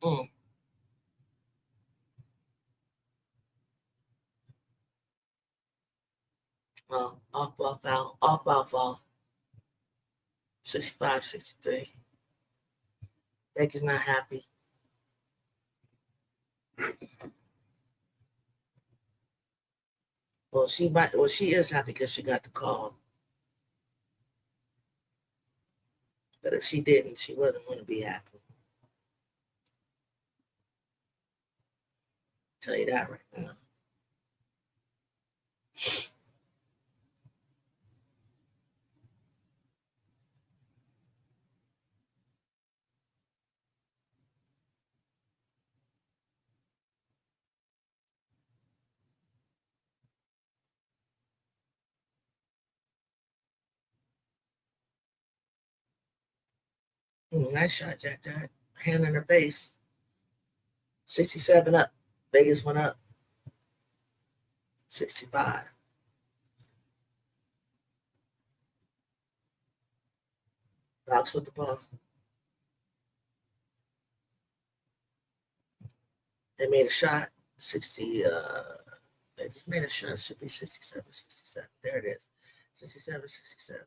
mm. Off ball foul. Off ball foul. 65-63. Becky's not happy. Well, she is happy because she got the call. But if she didn't, she wasn't going to be happy. I'll tell you that right now. Nice shot, Jack. Hand in her face. 67 up. Vegas went up. 65. Box with the ball. They made a shot. 60. They just made a shot. It should be 67, 67. There it is. 67, 67.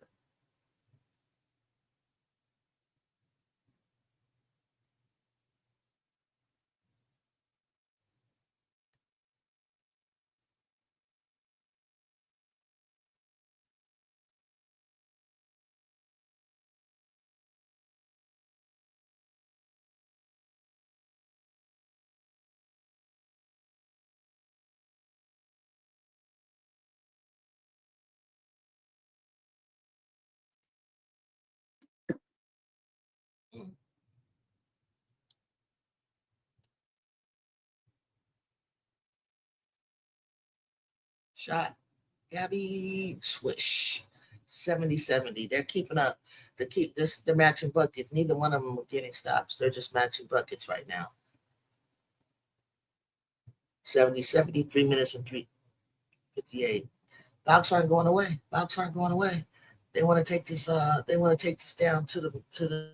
Shot. Gabby, swish. 70-70. They're keeping up. They're matching buckets. Neither one of them are getting stops. They're just matching buckets right now. 70-70, 3 minutes and 3:58. Valks aren't going away. Valks aren't going away. They want to take this. They want to take this down to the.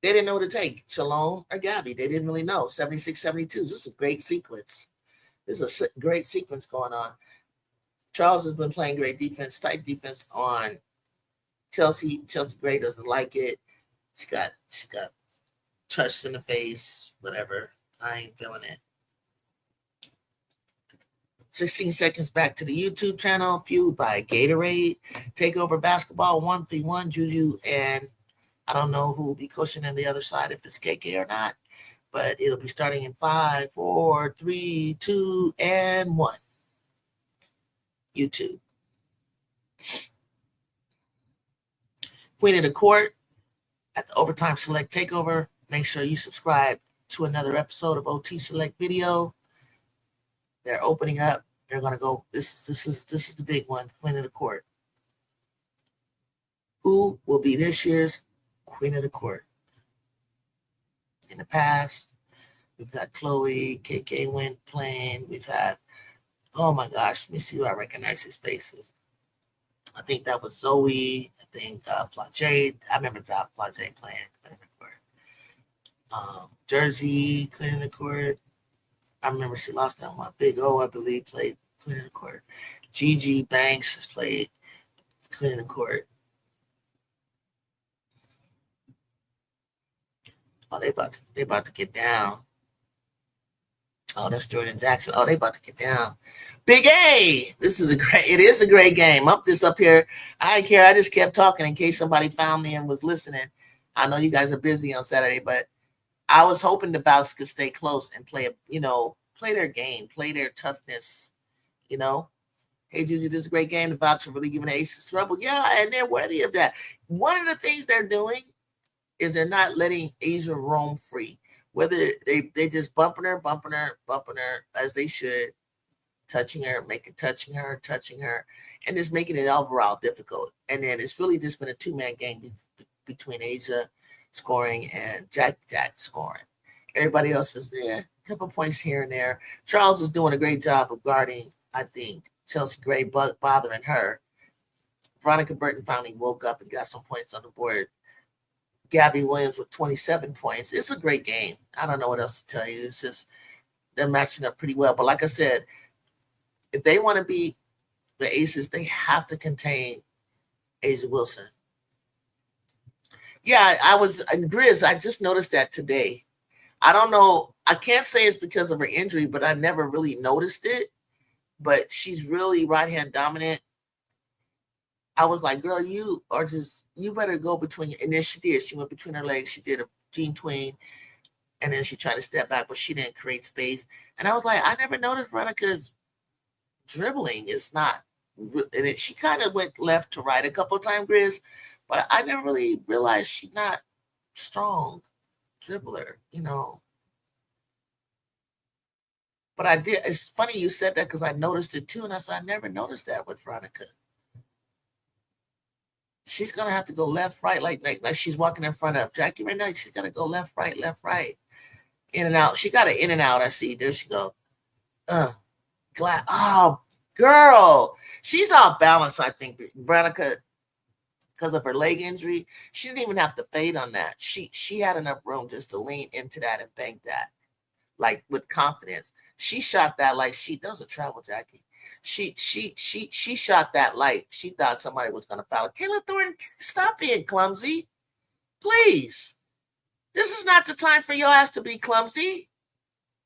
They didn't know what to take, Shalom or Gabby. They didn't really know. 76-72. This is a great sequence. There's a great sequence going on. Charles has been playing great defense, tight defense on Chelsea. Chelsea Gray doesn't like it. She got touched in the face, whatever. I ain't feeling it. 16 seconds back to the YouTube channel, fueled by Gatorade. Takeover basketball, 1v1, Juju, and I don't know who will be cushioning the other side, if it's KK or not, but it'll be starting in 5, 4, 3, 2, and 1. YouTube. Queen of the Court at the Overtime Select Takeover. Make sure you subscribe to another episode of OT Select Video. They're opening up. They're gonna go. This is the big one. Queen of the Court. Who will be this year's Queen of the Court? In the past, we've got Chloe, KK went playing. We've had, oh my gosh, let me see who I recognize his faces. I think that was Zoe. I think Flauché. I remember Flauché playing Queen of the Court. Jersey, Queen of the Court. I remember she lost that one. Big O, I believe, played Queen of the Court. Gigi Banks has played Queen of the Court. Oh, they about to get down. Oh, that's Jordan Jackson. Oh, they about to get down. Big A. It is a great game. Up here. I didn't care. I just kept talking in case somebody found me and was listening. I know you guys are busy on Saturday, but I was hoping the Valks could stay close and play their game, play their toughness, Hey, Juju, this is a great game. The Valks are really giving the Aces trouble. Yeah, and they're worthy of that. One of the things they're doing is they're not letting Asia roam free. Whether they just bumping her as they should, touching her, touching her, and just making it overall difficult. And then it's really just been a two-man game between Asia scoring and Jack scoring. Everybody else is there, a couple points here and there. Charles is doing a great job of guarding, I think, Chelsea Gray bothering her. Veronica Burton finally woke up and got some points on the board. Gabby Williams with 27 points. It's a great game. I don't know what else to tell you. It's just they're matching up pretty well. But like I said, if they want to beat the Aces, they have to contain A'ja Wilson. Yeah, I was in Grizz. I just noticed that today. I don't know. I can't say it's because of her injury, but I never really noticed it. But she's really right-hand dominant. I was like, girl, you better go between, and then she did. She went between her legs. She did a Jean Tween, and then she tried to step back, but she didn't create space. And I was like, I never noticed Veronica's dribbling is not, and she kind of went left to right a couple of times, Grizz, but I never really realized she's not strong dribbler, But I did. It's funny you said that because I noticed it too, and I said, I never noticed that with Veronica. She's gonna have to go left, right, like she's walking in front of Jackie right now. She's gotta go left, right, in and out. She got it in and out. I see. There she go. Glad. Oh, girl, she's off balance. I think Veronica, because of her leg injury, she didn't even have to fade on that. She had enough room just to lean into that and bank that, like with confidence. She shot that like that was a travel, Jackie. She shot that like she thought somebody was going to foul her. Kayla Thornton, stop being clumsy, please. This is not the time for your ass to be clumsy.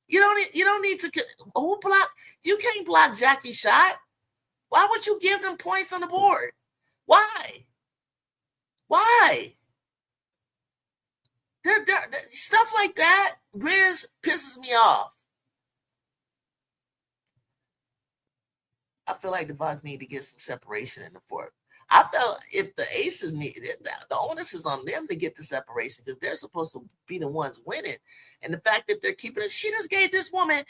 You don't need to. Who block? You can't block Jackie's shot. Why would you give them points on the board? Why? They're stuff like that. Grizz pisses me off. I feel like the Bucks need to get some separation in the fourth. I felt if the Aces need the onus is on them to get the separation because they're supposed to be the ones winning. And the fact that they're keeping it, she just gave this woman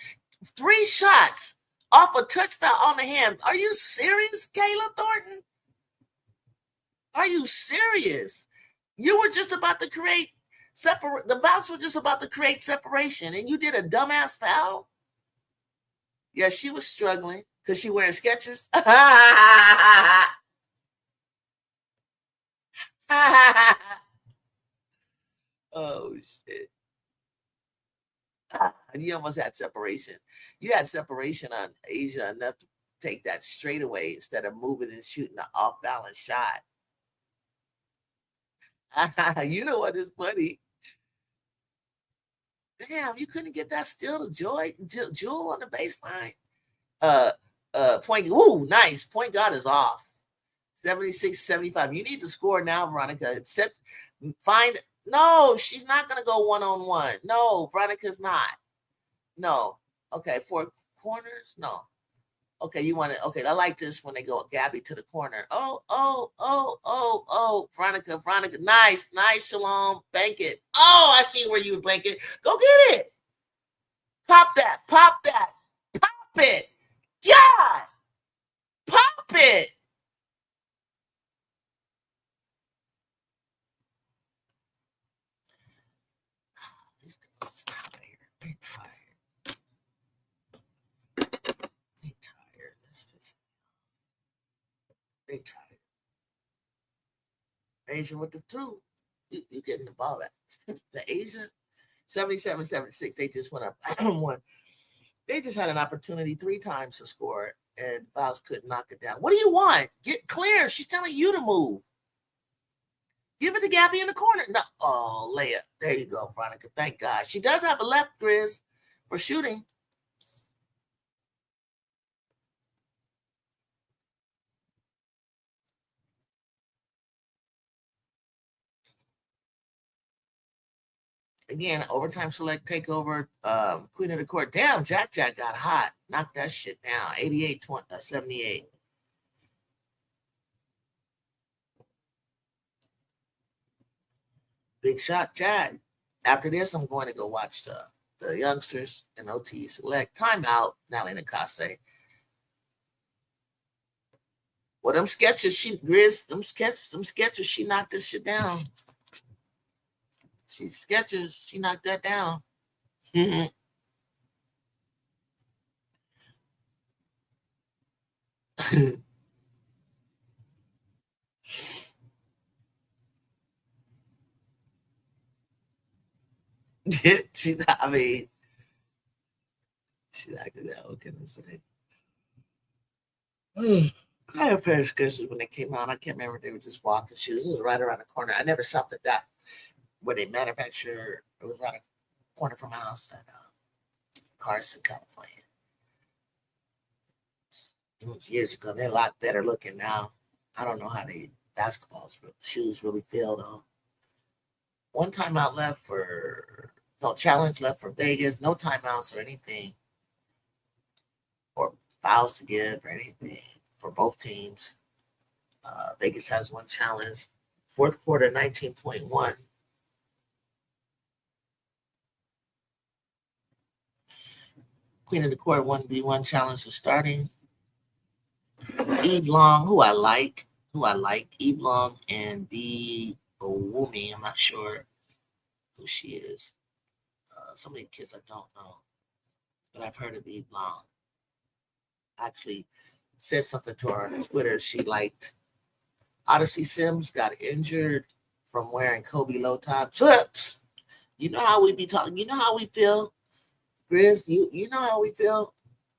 3 shots off a touch foul on the hand. Are you serious, Kayla Thornton? Are you serious? You were just about to create the Bucks were just about to create separation, and you did a dumbass foul. Yeah, she was struggling. Because she wearing Skechers? Oh, shit. You almost had separation. You had separation on A'ja enough to take that straight away instead of moving and shooting an off-balance shot. You know what is funny? Damn, you couldn't get that steal to Jewel on the baseline. Point. Ooh, nice. Point guard is off. 76-75. You need to score now, Veronica. It sets. No, she's not gonna go 1-on-1. No, Veronica's not. No. Okay, 4 corners. No. Okay, you want it. Okay, I like this when they go Gabby to the corner. Oh. Veronica. Nice. Shalom. Bank it. Oh, I see where you would bank it. Go get it. Pop that. Pop it. God! Pop it! These girls is tired. They're tired. They tired. A'ja with the 2. You getting the ball back. The A'ja, 77-76. They just went up 1. They just had an opportunity 3 times to score, and Vows couldn't knock it down. What do you want? Get clear. She's telling you to move. Give it to Gabby in the corner. No. Oh, layup. There you go, Veronica. Thank God. She does have a left, Grizz, for shooting. Again, overtime select takeover. Queen of the court. Damn, Jack got hot. Knocked that shit down. 88-78. Big shot, Jack. After this, I'm going to go watch the youngsters and OT select. Timeout. Nalina Kase. Well, them sketches, them sketches, she knocked this shit down. She knocked that down. I mean, she's acting out. What can I say? I had a pair of sketches when they came out. I can't remember if they were just walking shoes. It was right around the corner. I never shopped at that where they manufacture. It was right around the corner from my house at Carson, California. It was years ago. They're a lot better looking now. I don't know how they basketball shoes really feel though. One timeout left for no challenge left for Vegas. No timeouts or anything, or fouls to give or anything for both teams. Vegas has one challenge. Fourth quarter, 19.1. Queen of the Court 1v1 challenge is starting. Eve Long, who I like. Eve Long and B. Owumi. I'm not sure who she is. Some of the kids I don't know, but I've heard of Eve Long. Actually said something to her on Twitter. She liked Odyssey Sims got injured from wearing Kobe low tops. You know how we be talking. You know how we feel, Grizz. You know how we feel.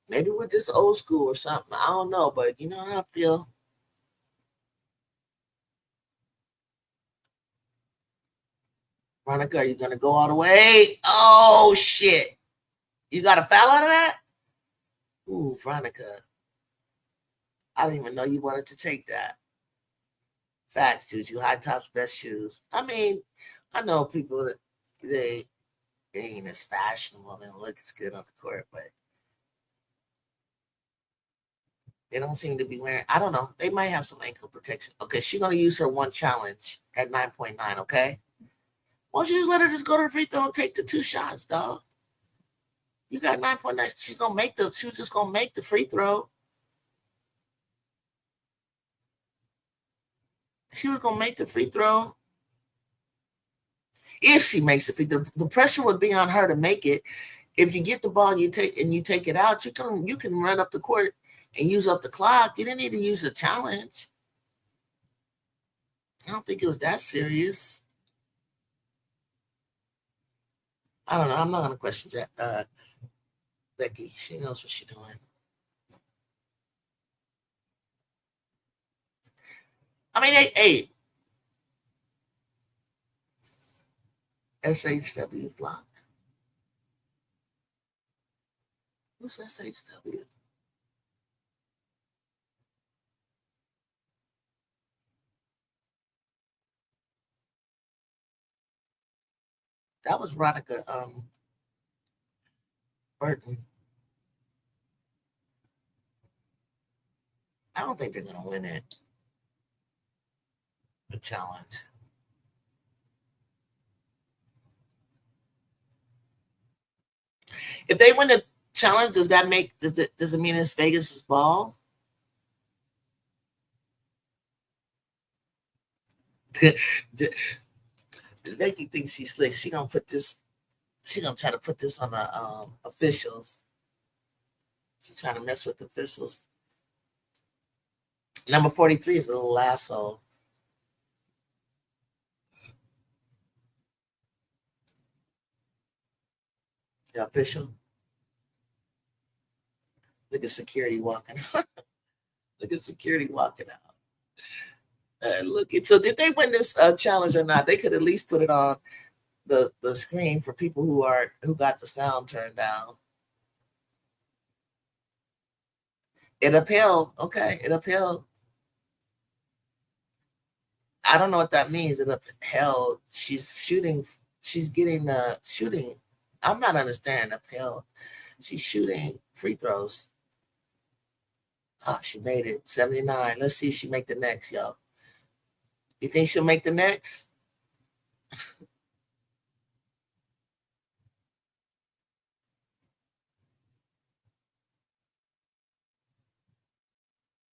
Maybe we're just old school or something. I don't know, but you know how I feel. Veronica, are you gonna go all the way? Oh shit! You got a foul out of that? Ooh, Veronica. I didn't even know you wanted to take that. Facts, Juju. High tops, best shoes. I mean, I know people that they ain't as fashionable, they don't look as good on the court, but they don't seem to be wearing. I don't know. They might have some ankle protection. Okay, she's gonna use her one challenge at 9.9. Okay, why don't you just let her just go to the free throw and take the two shots, dog? You got 9.9. She's gonna make the. She's just gonna make the free throw. She was gonna make the free throw. If she makes it, the pressure would be on her to make it. If you get the ball and you take it out, you can run up the court and use up the clock. You didn't need to use a challenge. I don't think it was that serious. I don't know. I'm not gonna question Becky. She knows what she's doing. I mean, hey, SHW flocked. Who's SHW? That was Veronica Burton. I don't think they're gonna win it. The challenge. If they win the challenge, does it mean it's Vegas's ball? Becky thinks she's slick. She gonna try to put this on the officials. She's trying to mess with the officials. Number 43 is a little asshole. The official. Look at security walking. Look at security walking out. So did they win this challenge or not? They could at least put it on the screen for people who got the sound turned down. It upheld. Okay, it upheld. I don't know what that means. It upheld. She's shooting. She's getting shooting. I'm not understanding upheld. She's shooting free throws. Oh, she made it. 79. Let's see if she make the next, yo. You think she'll make the next?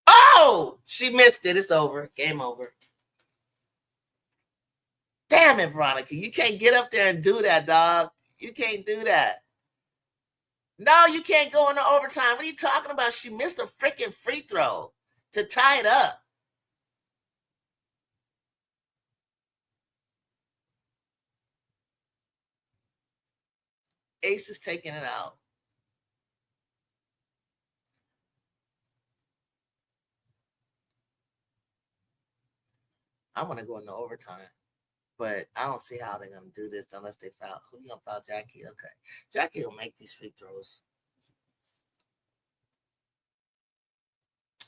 Oh, she missed it. It's over. Game over. Damn it, Veronica. You can't get up there and do that, dog. You can't do that. No, you can't go into overtime. What are you talking about? She missed a freaking free throw to tie it up. Ace is taking it out. I want to go into overtime, but I don't see how they're going to do this unless they foul. Who you going to foul? Jackie? Okay. Jackie will make these free throws.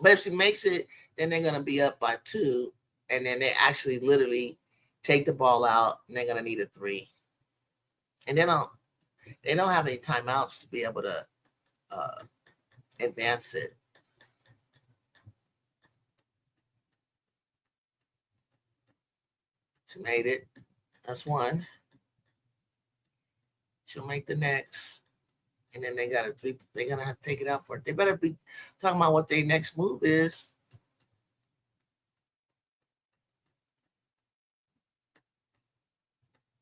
But if she makes it, then they're going to be up by 2, and then they actually literally take the ball out, and they're going to need a 3. And they don't have any timeouts to be able to advance it. She made it. That's 1. She'll make the next. And then they got a 3. They're going to have to take it out for it. They better be talking about what their next move is.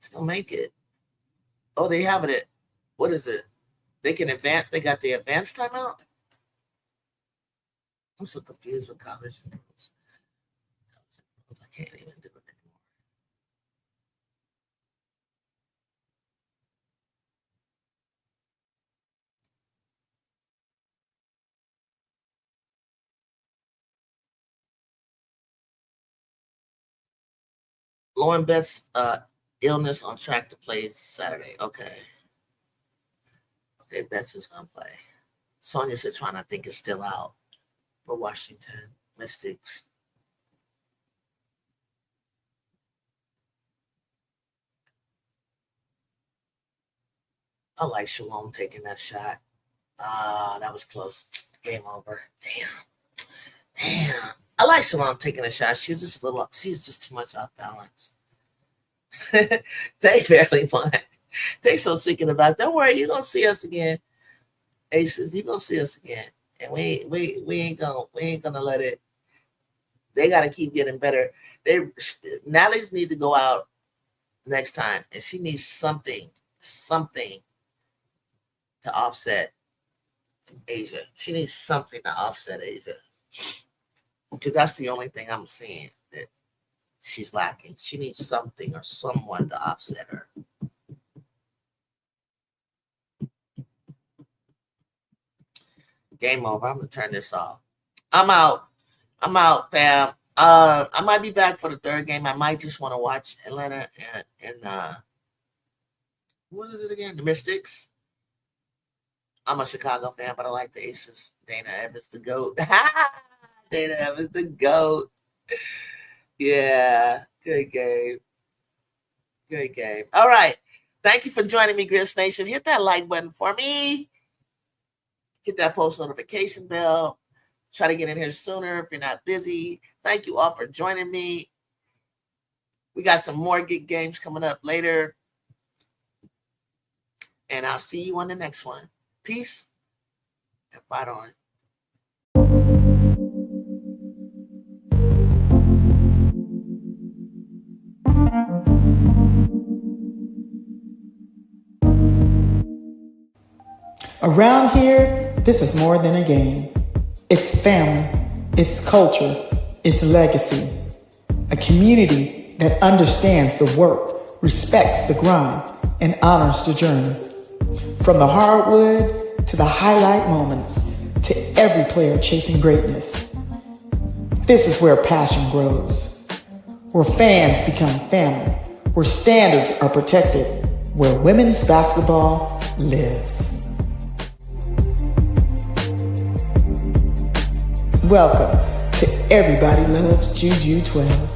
She's going to make it. Oh, they have it. What is it? They can advance. They got the advanced timeout? I'm so confused with college and pros. I can't even do it anymore. Lauren Betts' illness on track to play Saturday. Okay. Okay, Betts is going to play. Sonia said trying to think is still out for Washington Mystics. I like Shalom taking that shot. That was close. Game over. Damn. I like Shalom taking a shot. She's just too much off balance. They barely won. They so sick in the back. Don't worry, you're gonna see us again. Aces, you're gonna see us again. And we ain't gonna let it. They gotta keep getting better. Natalie's need to go out next time, and she needs something to offset Asia. She needs something to offset Asia. Because that's the only thing I'm seeing that she's lacking. She needs something or someone to offset her. Game over. I'm going to turn this off. I'm out, fam. I might be back for the third game. I might just want to watch Atlanta and what is it again? The Mystics. I'm a Chicago fan, but I like the Aces. Dana Evans, the GOAT. Dana Evans, the GOAT. Yeah, great game. Great game. All right. Thank you for joining me, Grizz Nation. Hit that like button for me. Hit that post notification bell. Try to get in here sooner if you're not busy. Thank you all for joining me. We got some more good games coming up later. And I'll see you on the next one. Peace and fight on. Around here, this is more than a game. It's family, it's culture, it's legacy. A community that understands the work, respects the grind, and honors the journey. From the hardwood to the highlight moments, to every player chasing greatness. This is where passion grows, where fans become family, where standards are protected, where women's basketball lives. Welcome to Everybody Loves JuJu12.